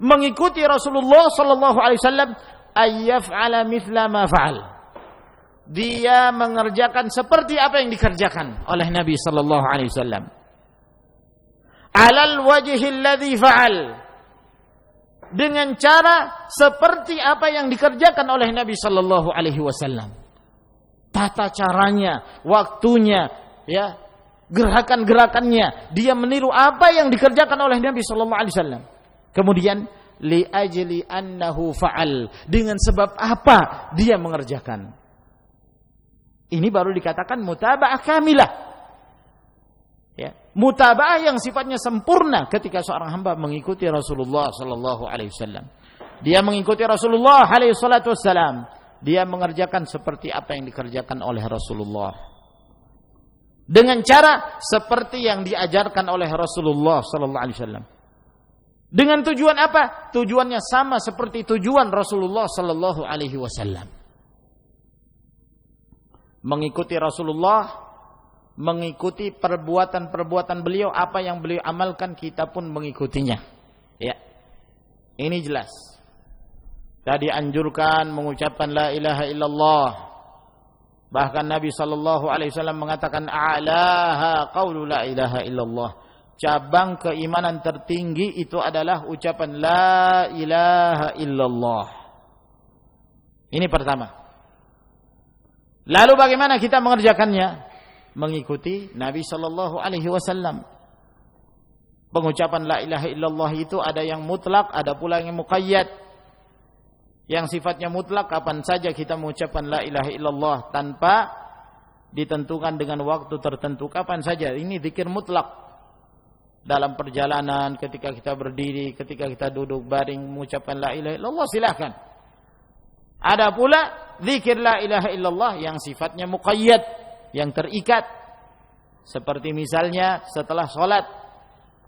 mengikuti Rasulullah sallallahu alaihi wasallam, ayyaf'ala mithla ma fa'al. Dia mengerjakan seperti apa yang dikerjakan oleh Nabi sallallahu alaihi wasallam. Alal wajhi alladhi fa'al. Dengan cara seperti apa yang dikerjakan oleh Nabi sallallahu alaihi wasallam. Tata caranya, waktunya, ya, gerakan-gerakannya, dia meniru apa yang dikerjakan oleh Nabi sallallahu alaihi wasallam. Kemudian li ajli annahu fa'al, dengan sebab apa dia mengerjakan. Ini baru dikatakan mutaba'ah kamilah. Ya, mutaba'ah yang sifatnya sempurna ketika seorang hamba mengikuti Rasulullah sallallahu alaihi wasallam. Dia mengikuti Rasulullah alaihi salatu wassalam. Dia mengerjakan seperti apa yang dikerjakan oleh Rasulullah. Dengan cara seperti yang diajarkan oleh Rasulullah sallallahu alaihi wasallam. Dengan tujuan apa? Tujuannya sama seperti tujuan Rasulullah sallallahu alaihi wasallam. Mengikuti Rasulullah, mengikuti perbuatan-perbuatan beliau, apa yang beliau amalkan kita pun mengikutinya. Ya. Ini jelas. Tadi anjurkan mengucapkan la ilaha illallah. Bahkan Nabi sallallahu alaihi wasallam mengatakan a'laha qaulu la ilaha illallah. Cabang keimanan tertinggi itu adalah ucapan la ilaha illallah. Ini pertama. Lalu bagaimana kita mengerjakannya? Mengikuti Nabi sallallahu alaihi wasallam. Pengucapan la ilaha illallah itu ada yang mutlak, ada pula yang muqayyad. Yang sifatnya mutlak, kapan saja kita mengucapkan la ilaha illallah tanpa ditentukan dengan waktu tertentu, kapan saja. Ini zikir mutlak. Dalam perjalanan, ketika kita berdiri, ketika kita duduk baring mengucapkan la ilaha illallah, silakan. Ada pula zikir la ilaha illallah yang sifatnya muqayyad, yang terikat. Seperti misalnya setelah sholat,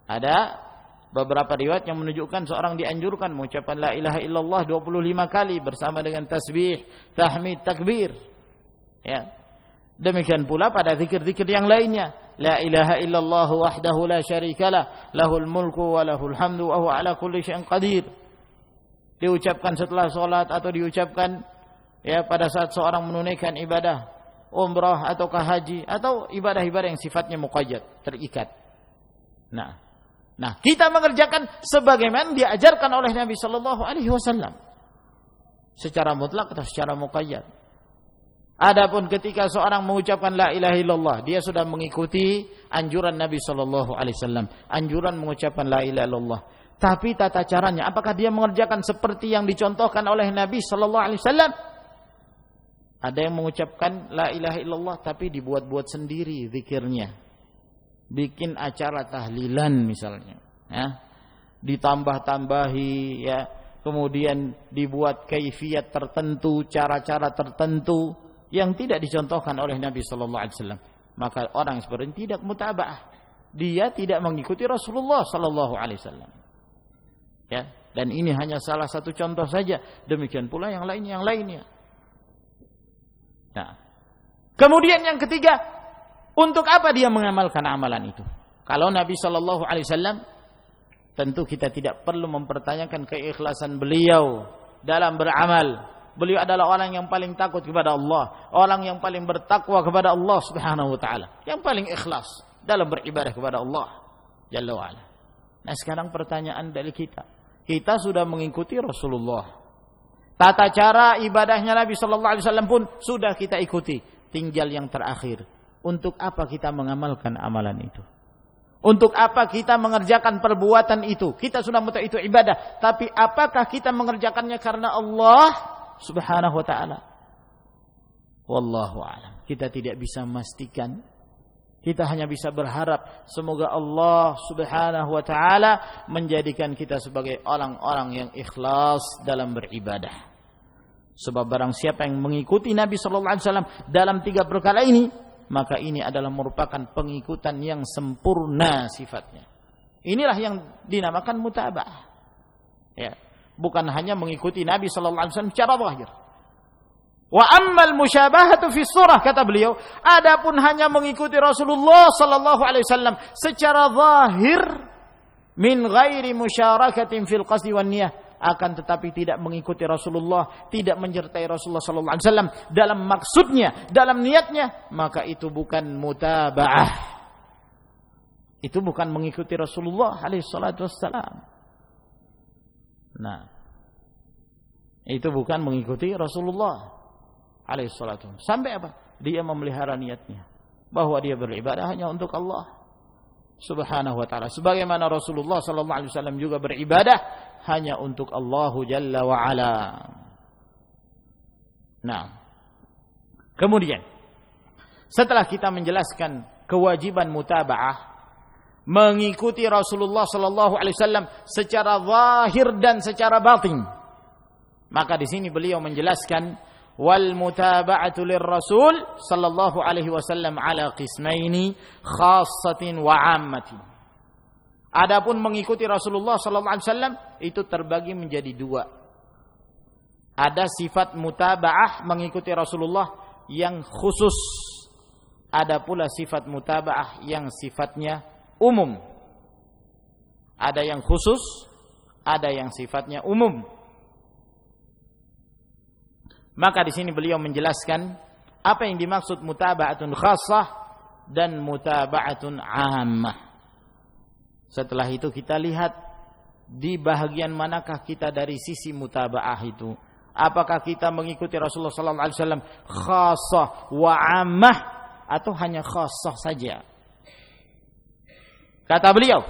ada beberapa riwayat yang menunjukkan seorang dianjurkan mengucapkan la ilaha illallah 25 kali bersama dengan tasbih, tahmid, takbir. Ya. Demikian pula pada zikir-zikir yang lainnya. La ilaha illallah wahdahu la syarikalah, lahul mulku wa lahul hamdu wa huwa ala kulli syai'in qadir. Diucapkan setelah salat atau diucapkan ya pada saat seorang menunaikan ibadah umrah ataukah haji atau ibadah-ibadah yang sifatnya muqayyad, terikat. Nah, kita mengerjakan sebagaimana diajarkan oleh Nabi sallallahu alaihi wasallam. Secara mutlak atau secara muqayyad. Adapun ketika seorang mengucapkan la ilaha illallah, dia sudah mengikuti anjuran Nabi sallallahu alaihi wasallam, anjuran mengucapkan la ilaha illallah. Tapi tata caranya, apakah dia mengerjakan seperti yang dicontohkan oleh Nabi sallallahu alaihi wasallam? Ada yang mengucapkan la ilaha illallah tapi dibuat-buat sendiri zikirnya. Bikin acara tahlilan misalnya, ya. Ditambah-tambahi, ya. Kemudian dibuat kaifiat tertentu, cara-cara tertentu yang tidak dicontohkan oleh Nabi sallallahu alaihi wasallam. Maka orang seperti ini tidak mutaba'ah. Dia tidak mengikuti Rasulullah sallallahu alaihi wasallam. Ya, dan ini hanya salah satu contoh saja. Demikian pula yang lainnya. Nah, kemudian yang ketiga, untuk apa dia mengamalkan amalan itu? Kalau Nabi sallallahu alaihi wasallam, tentu kita tidak perlu mempertanyakan keikhlasan beliau dalam beramal. Beliau adalah orang yang paling takut kepada Allah, orang yang paling bertakwa kepada Allah Subhanahu wa taala, yang paling ikhlas dalam beribadah kepada Allah Jalla wa ala. Nah, sekarang pertanyaan dari kita sudah mengikuti Rasulullah. Tata cara ibadahnya Nabi sallallahu alaihi wasallam pun sudah kita ikuti. Tinggal yang terakhir, untuk apa kita mengamalkan amalan itu? Untuk apa kita mengerjakan perbuatan itu? Kita sudah mengetahui itu ibadah, tapi apakah kita mengerjakannya karena Allah Subhanahu wa taala? Wallahu a'lam. Kita tidak bisa memastikan. Kita hanya bisa berharap semoga Allah Subhanahu wa taala menjadikan kita sebagai orang-orang yang ikhlas dalam beribadah. Sebab barang siapa yang mengikuti Nabi sallallahu alaihi wasallam dalam 3 perkara ini, maka ini adalah merupakan pengikutan yang sempurna sifatnya. Inilah yang dinamakan mutaba'ah. Ya, bukan hanya mengikuti Nabi sallallahu alaihi wasallam secara zahir. Wa ammal musyabahatu fi surah, kata beliau, adapun hanya mengikuti Rasulullah sallallahu alaihi wasallam secara zahir min ghairi musyarakatin fil qasdi wan niyah, akan tetapi tidak mengikuti Rasulullah, tidak menyertai Rasulullah sallallahu alaihi wasallam dalam maksudnya, dalam niatnya, maka itu bukan mutaba'ah. Itu bukan mengikuti Rasulullah alaihi salatu wassalam. Nah, itu bukan mengikuti Rasulullah alaihi salatu. Sampai apa? Dia memelihara niatnya bahwa dia beribadah hanya untuk Allah Subhanahu wa taala, sebagaimana Rasulullah sallallahu alaihi wasallam juga beribadah hanya untuk Allah Jalla wa ala. Nah, kemudian setelah kita menjelaskan kewajiban mutaba'ah, mengikuti Rasulullah sallallahu alaihi wasallam secara zahir dan secara batin, maka di sini beliau menjelaskan wal mutaba'atu lirrasul sallallahu alaihi wasallam ala qismaini khassatin wa 'ammatin. Adapun mengikuti Rasulullah sallallahu alaihi wasallam itu terbagi menjadi dua. Ada sifat mutaba'ah mengikuti Rasulullah yang khusus. Ada pula sifat mutaba'ah yang sifatnya umum. Ada yang khusus, ada yang sifatnya umum. Maka di sini beliau menjelaskan apa yang dimaksud mutaba'atun khassah dan mutaba'atun 'ammah. Setelah itu kita lihat di bahagian manakah kita dari sisi mutaba'ah itu. Apakah kita mengikuti Rasulullah sallallahu alaihi wasallam khassah wa 'ammah atau hanya khassah saja? Kata beliau,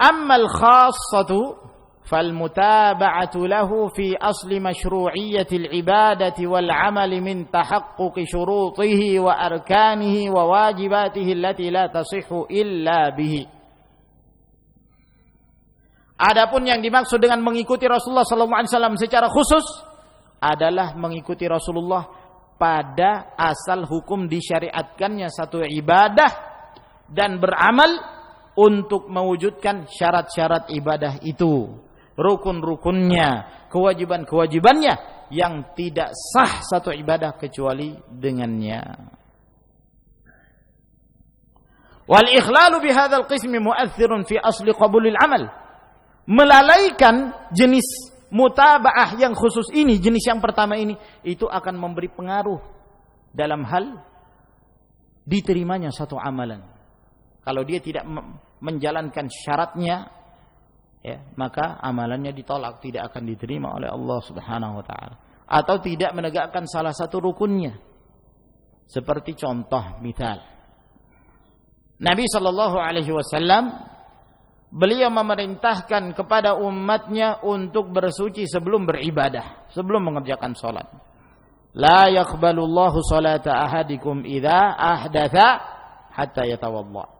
ammal khassatu فالمتابعة له في أصل مشروعية العبادة والعمل من تحقق شروطه وأركانه وواجباته التي لا تصح إلا به. Adapun yang dimaksud dengan mengikuti Rasulullah sallallahu alaihi wasallam secara khusus adalah mengikuti Rasulullah pada asal hukum disyariatkannya satu ibadah dan beramal untuk mewujudkan syarat-syarat ibadah itu, rukun-rukunnya, kewajiban-kewajibannya yang tidak sah satu ibadah kecuali dengannya. Wal ikhlalu bihadzal qismi mu'athirun fi asli qabulil amal. Melalaikan jenis mutaba'ah yang khusus ini, jenis yang pertama ini, itu akan memberi pengaruh dalam hal diterimanya satu amalan. Kalau dia tidak menjalankan syaratnya, ya, maka amalannya ditolak, tidak akan diterima oleh Allah Subhanahu wa taala, atau tidak menegakkan salah satu rukunnya. Seperti contoh misal Nabi sallallahu alaihi wasallam, beliau memerintahkan kepada umatnya untuk bersuci sebelum beribadah, sebelum mengerjakan salat. La yaqbalullahu salata ahadikum idza ahdatha hatta yatawadda.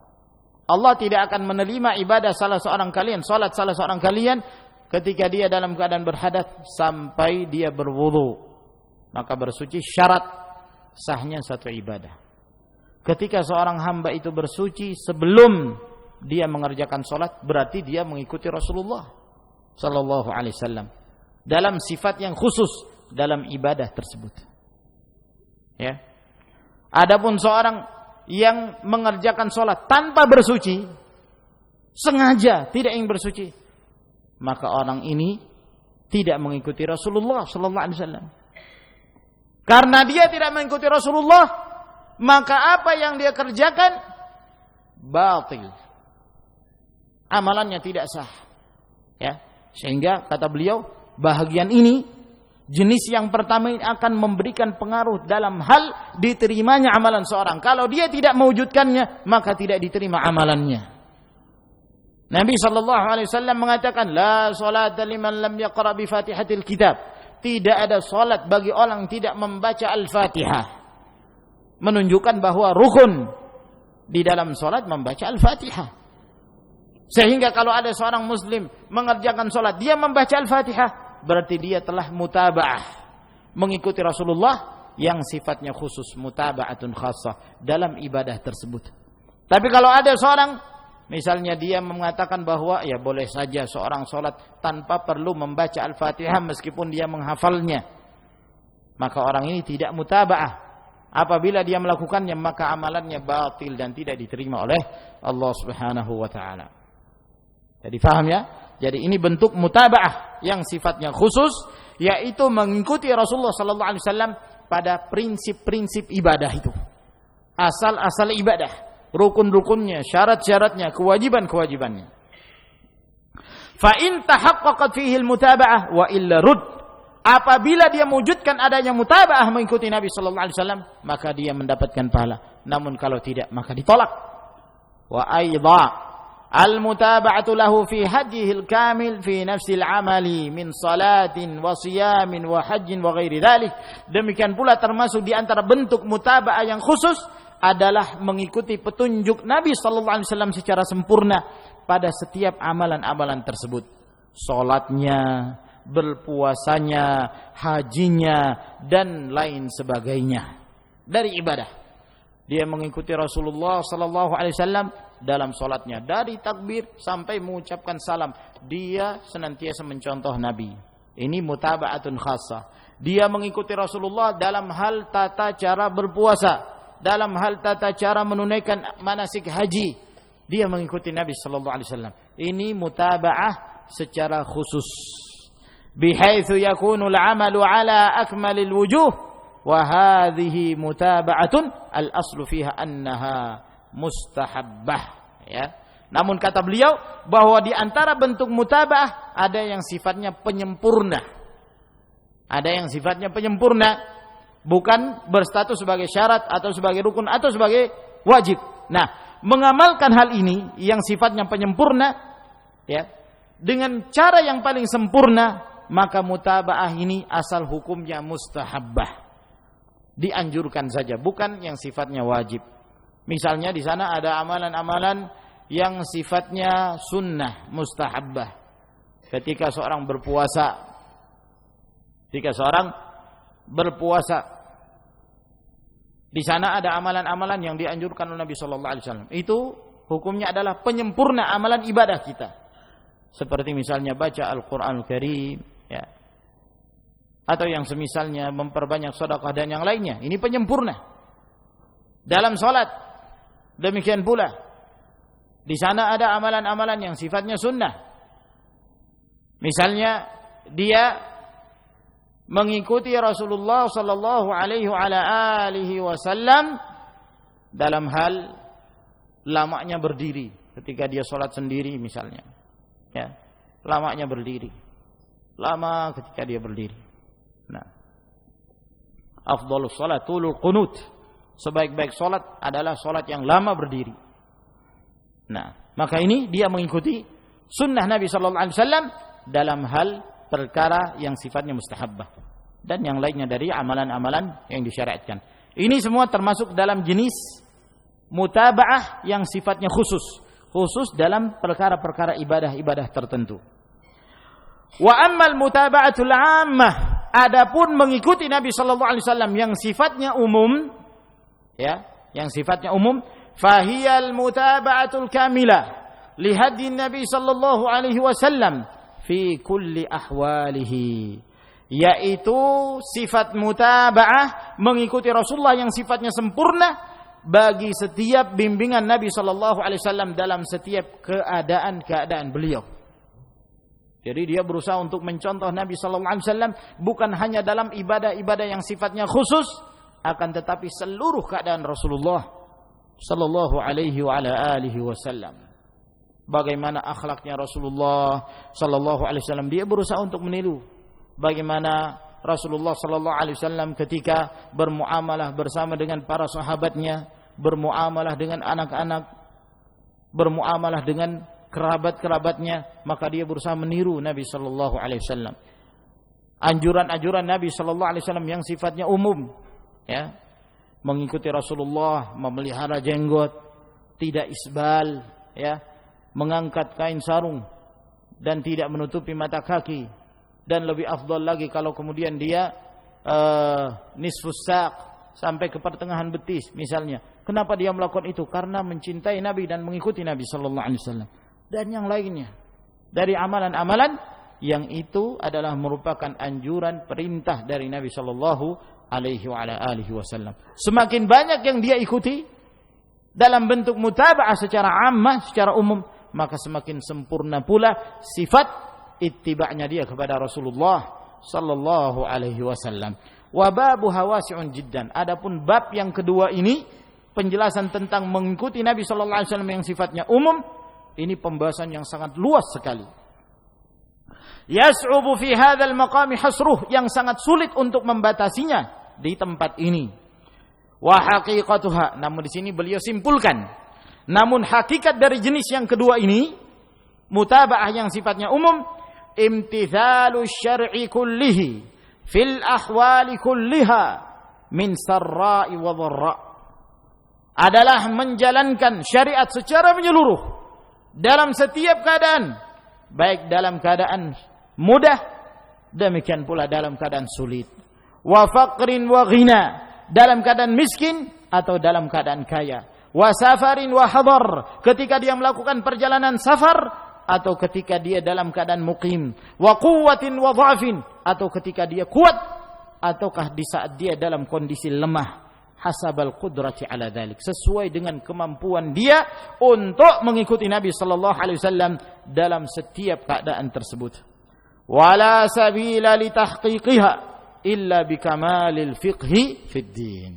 Allah tidak akan menerima ibadah salah seorang kalian, salat salah seorang kalian ketika dia dalam keadaan berhadas sampai dia berwudu. Maka bersuci syarat sahnya satu ibadah. Ketika seorang hamba itu bersuci sebelum dia mengerjakan salat, berarti dia mengikuti Rasulullah sallallahu alaihi wasallam dalam sifat yang khusus dalam ibadah tersebut. Ya. Adapun seorang yang mengerjakan sholat tanpa bersuci, sengaja tidak ingin bersuci, maka orang ini tidak mengikuti Rasulullah sallallahu alaihi wasallam. Karena dia tidak mengikuti Rasulullah, maka apa yang dia kerjakan batil, amalannya tidak sah. Ya, sehingga kata beliau, bahagian ini, jenis yang pertama ini akan memberikan pengaruh dalam hal diterimanya amalan seorang. Kalau dia tidak mewujudkannya, maka tidak diterima amalannya. Nabi sallallahu alaihi wasallam mengatakan, la salata liman lam yaqra bi Fatihatil Kitab. Tidak ada salat bagi orang yang tidak membaca Al-Fatihah. Menunjukkan bahwa rukun di dalam salat membaca Al-Fatihah. Sehingga kalau ada seorang muslim mengerjakan salat, dia membaca Al-Fatihah, berarti dia telah mutaba'ah, mengikuti Rasulullah yang sifatnya khusus, mutaba'atun khassah dalam ibadah tersebut. Tapi kalau ada seorang, misalnya dia mengatakan bahwa ya boleh saja seorang sholat tanpa perlu membaca Al-Fatihah meskipun dia menghafalnya, maka orang ini tidak mutaba'ah. Apabila dia melakukannya, maka amalannya batil dan tidak diterima oleh Allah Subhanahu wa taala. Jadi paham ya? Jadi ini bentuk mutaba'ah yang sifatnya khusus, yaitu mengikuti Rasulullah sallallahu alaihi wasallam pada prinsip-prinsip ibadah itu. Asal-asal ibadah, rukun-rukunnya, syarat-syaratnya, kewajiban-kewajibannya. Fa in tahaqqaqat fihi al-mutaba'ah wa illa rud. Apabila dia mewujudkan adanya mutaba'ah mengikuti Nabi sallallahu alaihi wasallam, maka dia mendapatkan pahala. Namun kalau tidak, maka ditolak. Wa aidha al-mutaba'atu lahu fi hadyihi al-kamil fi nafsi al-amali min salatin wa siyamin wa hajjin wa ghairi dhalik. Demikian pula termasuk di antara bentuk mutaba'ah yang khusus adalah mengikuti petunjuk Nabi sallallahu alaihi wasallam secara sempurna pada setiap amalan-amalan tersebut. Salatnya, berpuasanya, hajinya, dan lain sebagainya dari ibadah. Dia mengikuti Rasulullah sallallahu alaihi wasallam dalam salatnya, dari takbir sampai mengucapkan salam, dia senantiasa mencontoh Nabi. Ini mutaba'atun khassah. Dia mengikuti Rasulullah dalam hal tata cara berpuasa, dalam hal tata cara menunaikan manasik haji. Dia mengikuti Nabi sallallahu alaihi wasallam. Ini mutaba'ah secara khusus. Bihaitsu yakunu al-'amalu 'ala akmalil wujuh wa hadhihi mutaba'atun al-aslu fiha annaha mustahabbah, ya. Namun kata beliau bahwa di antara bentuk mutaba'ah ada yang sifatnya penyempurna. Ada yang sifatnya penyempurna, bukan berstatus sebagai syarat atau sebagai rukun atau sebagai wajib. Nah, mengamalkan hal ini yang sifatnya penyempurna, ya, dengan cara yang paling sempurna, maka mutaba'ah ini asal hukumnya mustahabbah. Dianjurkan saja, bukan yang sifatnya wajib. Misalnya di sana ada amalan-amalan yang sifatnya sunnah, mustahabbah. Ketika seorang berpuasa, di sana ada amalan-amalan yang dianjurkan oleh Nabi sallallahu alaihi wasallam. Itu hukumnya adalah penyempurna amalan ibadah kita. Seperti misalnya baca Al-Qur'anul Karim, ya. Atau yang semisalnya memperbanyak sedekah dan yang lainnya. Ini penyempurna. Dalam salat demikian pula. Di sana ada amalan-amalan yang sifatnya sunnah. Misalnya dia mengikuti Rasulullah sallallahu alaihi wasallam dalam hal lamanya berdiri ketika dia salat sendiri misalnya. Ya, lamanya berdiri. Lama ketika dia berdiri. Nah, afdhalus shalat tulul qunut. Sebaik-baik salat adalah salat yang lama berdiri. Nah, maka ini dia mengikuti sunnah Nabi sallallahu alaihi wasallam dalam hal perkara yang sifatnya mustahabbah dan yang lainnya dari amalan-amalan yang disyariatkan. Ini semua termasuk dalam jenis mutaba'ah yang sifatnya khusus dalam perkara-perkara ibadah-ibadah tertentu. Wa ammal mutaba'atul 'ammah, adapun mengikuti Nabi sallallahu alaihi wasallam yang sifatnya umum, ya, yang sifatnya umum, fahiyal mutaba'atul kamilah li hadyi Nabi sallallahu alaihi wasallam fi kulli ahwalihi, yaitu sifat mutaba'ah mengikuti Rasulullah yang sifatnya sempurna bagi setiap bimbingan Nabi sallallahu alaihi wasallam dalam setiap keadaan beliau. Jadi dia berusaha untuk mencontoh Nabi sallallahu alaihi wasallam bukan hanya dalam ibadah-ibadah yang sifatnya khusus, akan tetapi seluruh keadaan Rasulullah sallallahu alaihi wa ala alihi wasallam. Bagaimana akhlaknya Rasulullah sallallahu alaihi wasallam, dia berusaha untuk meniru bagaimana Rasulullah sallallahu alaihi wasallam ketika bermuamalah bersama dengan para sahabatnya, bermuamalah dengan anak-anak, bermuamalah dengan kerabat-kerabatnya, maka dia berusaha meniru Nabi sallallahu alaihi wasallam. Anjuran-anjuran Nabi sallallahu alaihi wasallam yang sifatnya umum, ya, mengikuti Rasulullah, memelihara jenggot, tidak isbal, ya, mengangkat kain sarung dan tidak menutupi mata kaki, dan lebih afdal lagi kalau kemudian dia nisfus saq, sampai ke pertengahan betis misalnya. Kenapa dia melakukan itu? Karena mencintai Nabi dan mengikuti Nabi sallallahu alaihi wasallam. Dan yang lainnya dari amalan-amalan yang itu adalah merupakan anjuran perintah dari Nabi sallallahu alaihi wasallam. Semakin banyak yang dia ikuti dalam bentuk mutaba'ah secara ammah, secara umum, maka semakin sempurna pula sifat ittiba'nya dia kepada Rasulullah sallallahu alaihi wasallam. Wa babuha wasi'un jiddan. Adapun bab yang kedua ini, penjelasan tentang mengikuti Nabi sallallahu alaihi wasallam yang sifatnya umum, ini pembahasan yang sangat luas sekali. Yas'ubu fi hadzal maqami hasruh, yang sangat sulit untuk membatasinya di tempat ini. Wa haqiqatuha, namun di sini beliau simpulkan, namun hakikat dari jenis yang kedua ini, mutaba'ah yang sifatnya umum, imtithalu syar'i kullihi fil ahwali kulliha min sarra'i wa dharra, adalah menjalankan syariat secara menyeluruh dalam setiap keadaan, baik dalam keadaan mudah, demikian pula dalam keadaan sulit. Wa faqrin wa ghina, dalam keadaan miskin atau dalam keadaan kaya. Wa safarin wa hadar, ketika dia melakukan perjalanan safar atau ketika dia dalam keadaan muqim. Wa quwwatin wa dha'fin, atau ketika dia kuat ataukah di saat dia dalam kondisi lemah. Hasabal qudrati ala dzalik, sesuai dengan kemampuan dia untuk mengikuti Nabi sallallahu alaihi wasallam dalam setiap keadaan tersebut. Wala sabila li tahqiqiha illa bikamalil fiqhi fid din,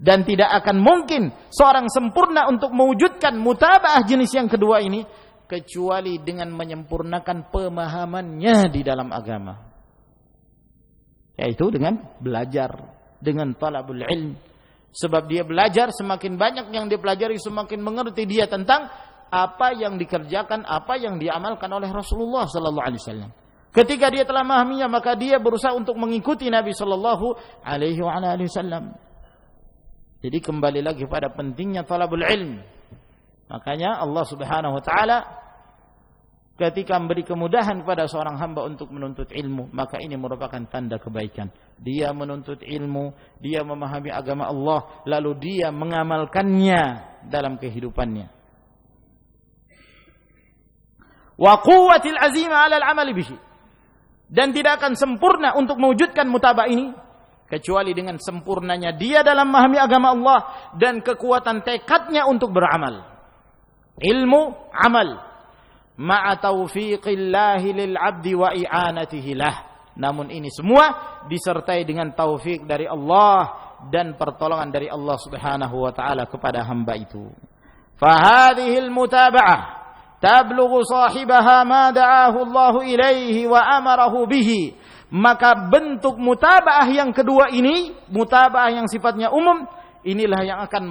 dan tidak akan mungkin seorang sempurna untuk mewujudkan mutaba'ah jenis yang kedua ini kecuali dengan menyempurnakan pemahamannya di dalam agama, yaitu dengan belajar, dengan talabul ilm. Sebab dia belajar, semakin banyak yang dia pelajari, semakin mengerti dia tentang apa yang dikerjakan, apa yang diamalkan oleh Rasulullah sallallahu alaihi wasallam. Ketika dia telah memahaminya, maka dia berusaha untuk mengikuti Nabi sallallahu alaihi wasallam. Jadi kembali lagi pada pentingnya talabul ilm. Makanya Allah Subhanahu wa taala ketika memberi kemudahan kepada seorang hamba untuk menuntut ilmu, maka ini merupakan tanda kebaikan. Dia menuntut ilmu, dia memahami agama Allah, lalu dia mengamalkannya dalam kehidupannya. Wa quwwatil azima 'ala al-'amali bihi, dan tidak akan sempurna untuk mewujudkan mutaba'ah ini kecuali dengan sempurnanya dia dalam memahami agama Allah dan kekuatan tekadnya untuk beramal. Ilmu, amal, ma'a taufiqillahi lil 'abdi wa i'anatihi lah. Namun ini semua disertai dengan taufik dari Allah dan pertolongan dari Allah Subhanahu wa taala kepada hamba itu. Fa hadhil mutaba'ah tablughu sahibaha ma da'ahu Allah ilaihi wa amarahu bihi. Maka bentuk mutaba'ah yang kedua ini, mutaba'ah yang sifatnya umum, inilah yang akan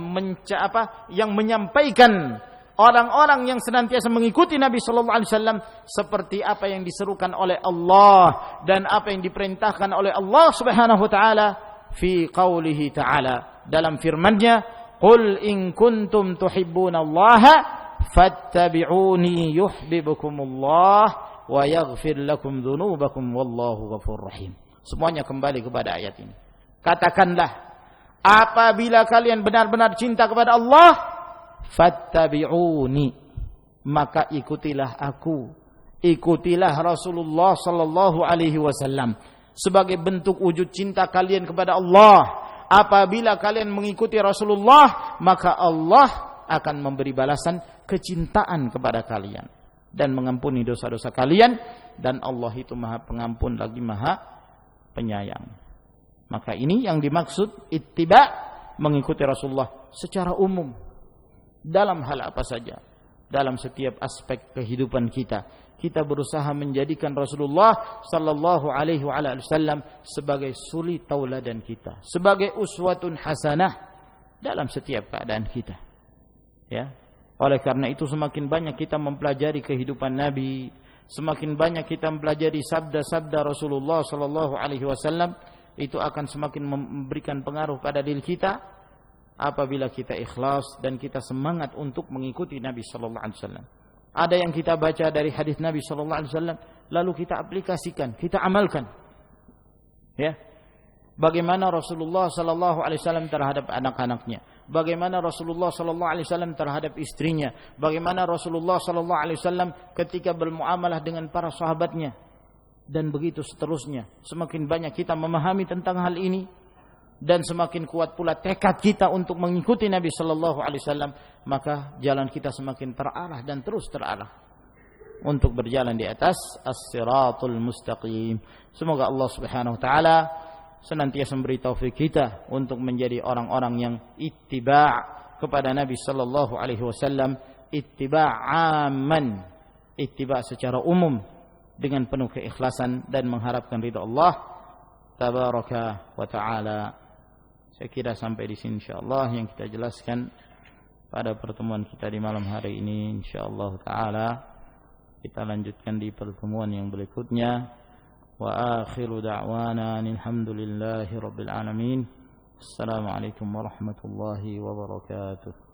yang menyampaikan orang-orang yang senantiasa mengikuti Nabi sallallahu alaihi wasallam seperti apa yang diserukan oleh Allah dan apa yang diperintahkan oleh Allah Subhanahu wa taala fi qaulihi ta'ala, dalam firman-Nya, qul in kuntum tuhibbunallaha fattabi'uni yuhibbukumullah wa yaghfir lakum dzunubakum wallahu ghafurur rahim. Semuanya kembali kepada ayat ini. Katakanlah, apabila kalian benar-benar cinta kepada Allah, fattabi'uni, maka ikutilah aku, ikutilah Rasulullah sallallahu alaihi wasallam sebagai bentuk wujud cinta kalian kepada Allah. Apabila kalian mengikuti Rasulullah, maka Allah akan memberi balasan kecintaan kepada kalian dan mengampuni dosa-dosa kalian, dan Allah itu Maha Pengampun lagi Maha Penyayang. Maka ini yang dimaksud ittiba, mengikuti Rasulullah secara umum dalam hal apa saja, dalam setiap aspek kehidupan kita. Kita berusaha menjadikan Rasulullah sallallahu alaihi wasallam sebagai suri tauladan kita, sebagai uswatun hasanah dalam setiap keadaan kita. Ya. Oleh karena itu semakin banyak kita mempelajari kehidupan Nabi, semakin banyak kita mempelajari sabda-sabda Rasulullah sallallahu alaihi wasallam, itu akan semakin memberikan pengaruh pada diri kita apabila kita ikhlas dan kita semangat untuk mengikuti Nabi sallallahu alaihi wasallam. Ada yang kita baca dari hadis Nabi sallallahu alaihi wasallam lalu kita aplikasikan, kita amalkan. Ya. Bagaimana Rasulullah sallallahu alaihi wasallam terhadap anak-anaknya, bagaimana Rasulullah sallallahu alaihi wasallam terhadap istrinya, bagaimana Rasulullah sallallahu alaihi wasallam ketika bermuamalah dengan para sahabatnya. Dan begitu seterusnya. Semakin banyak kita memahami tentang hal ini, dan semakin kuat pula tekad kita untuk mengikuti Nabi sallallahu alaihi wasallam, maka jalan kita semakin terarah dan terus terarah untuk berjalan di atas as-siratul mustaqim. Semoga Allah Subhanahu wa taala senantiasa memberi taufik kita untuk menjadi orang-orang yang ittiba' kepada Nabi sallallahu alaihi wasallam, ittiba' amman, ittiba' secara umum dengan penuh keikhlasan dan mengharapkan ridha Allah tabaraka wa taala. Saya kira sampai di sini insyaallah yang kita jelaskan pada pertemuan kita di malam hari ini. Insyaallah taala kita lanjutkan di pertemuan yang berikutnya. Wa akhiru da'wana alhamdulillahi rabbil alamin. Assalamualaikum warahmatullahi wabarakatuh.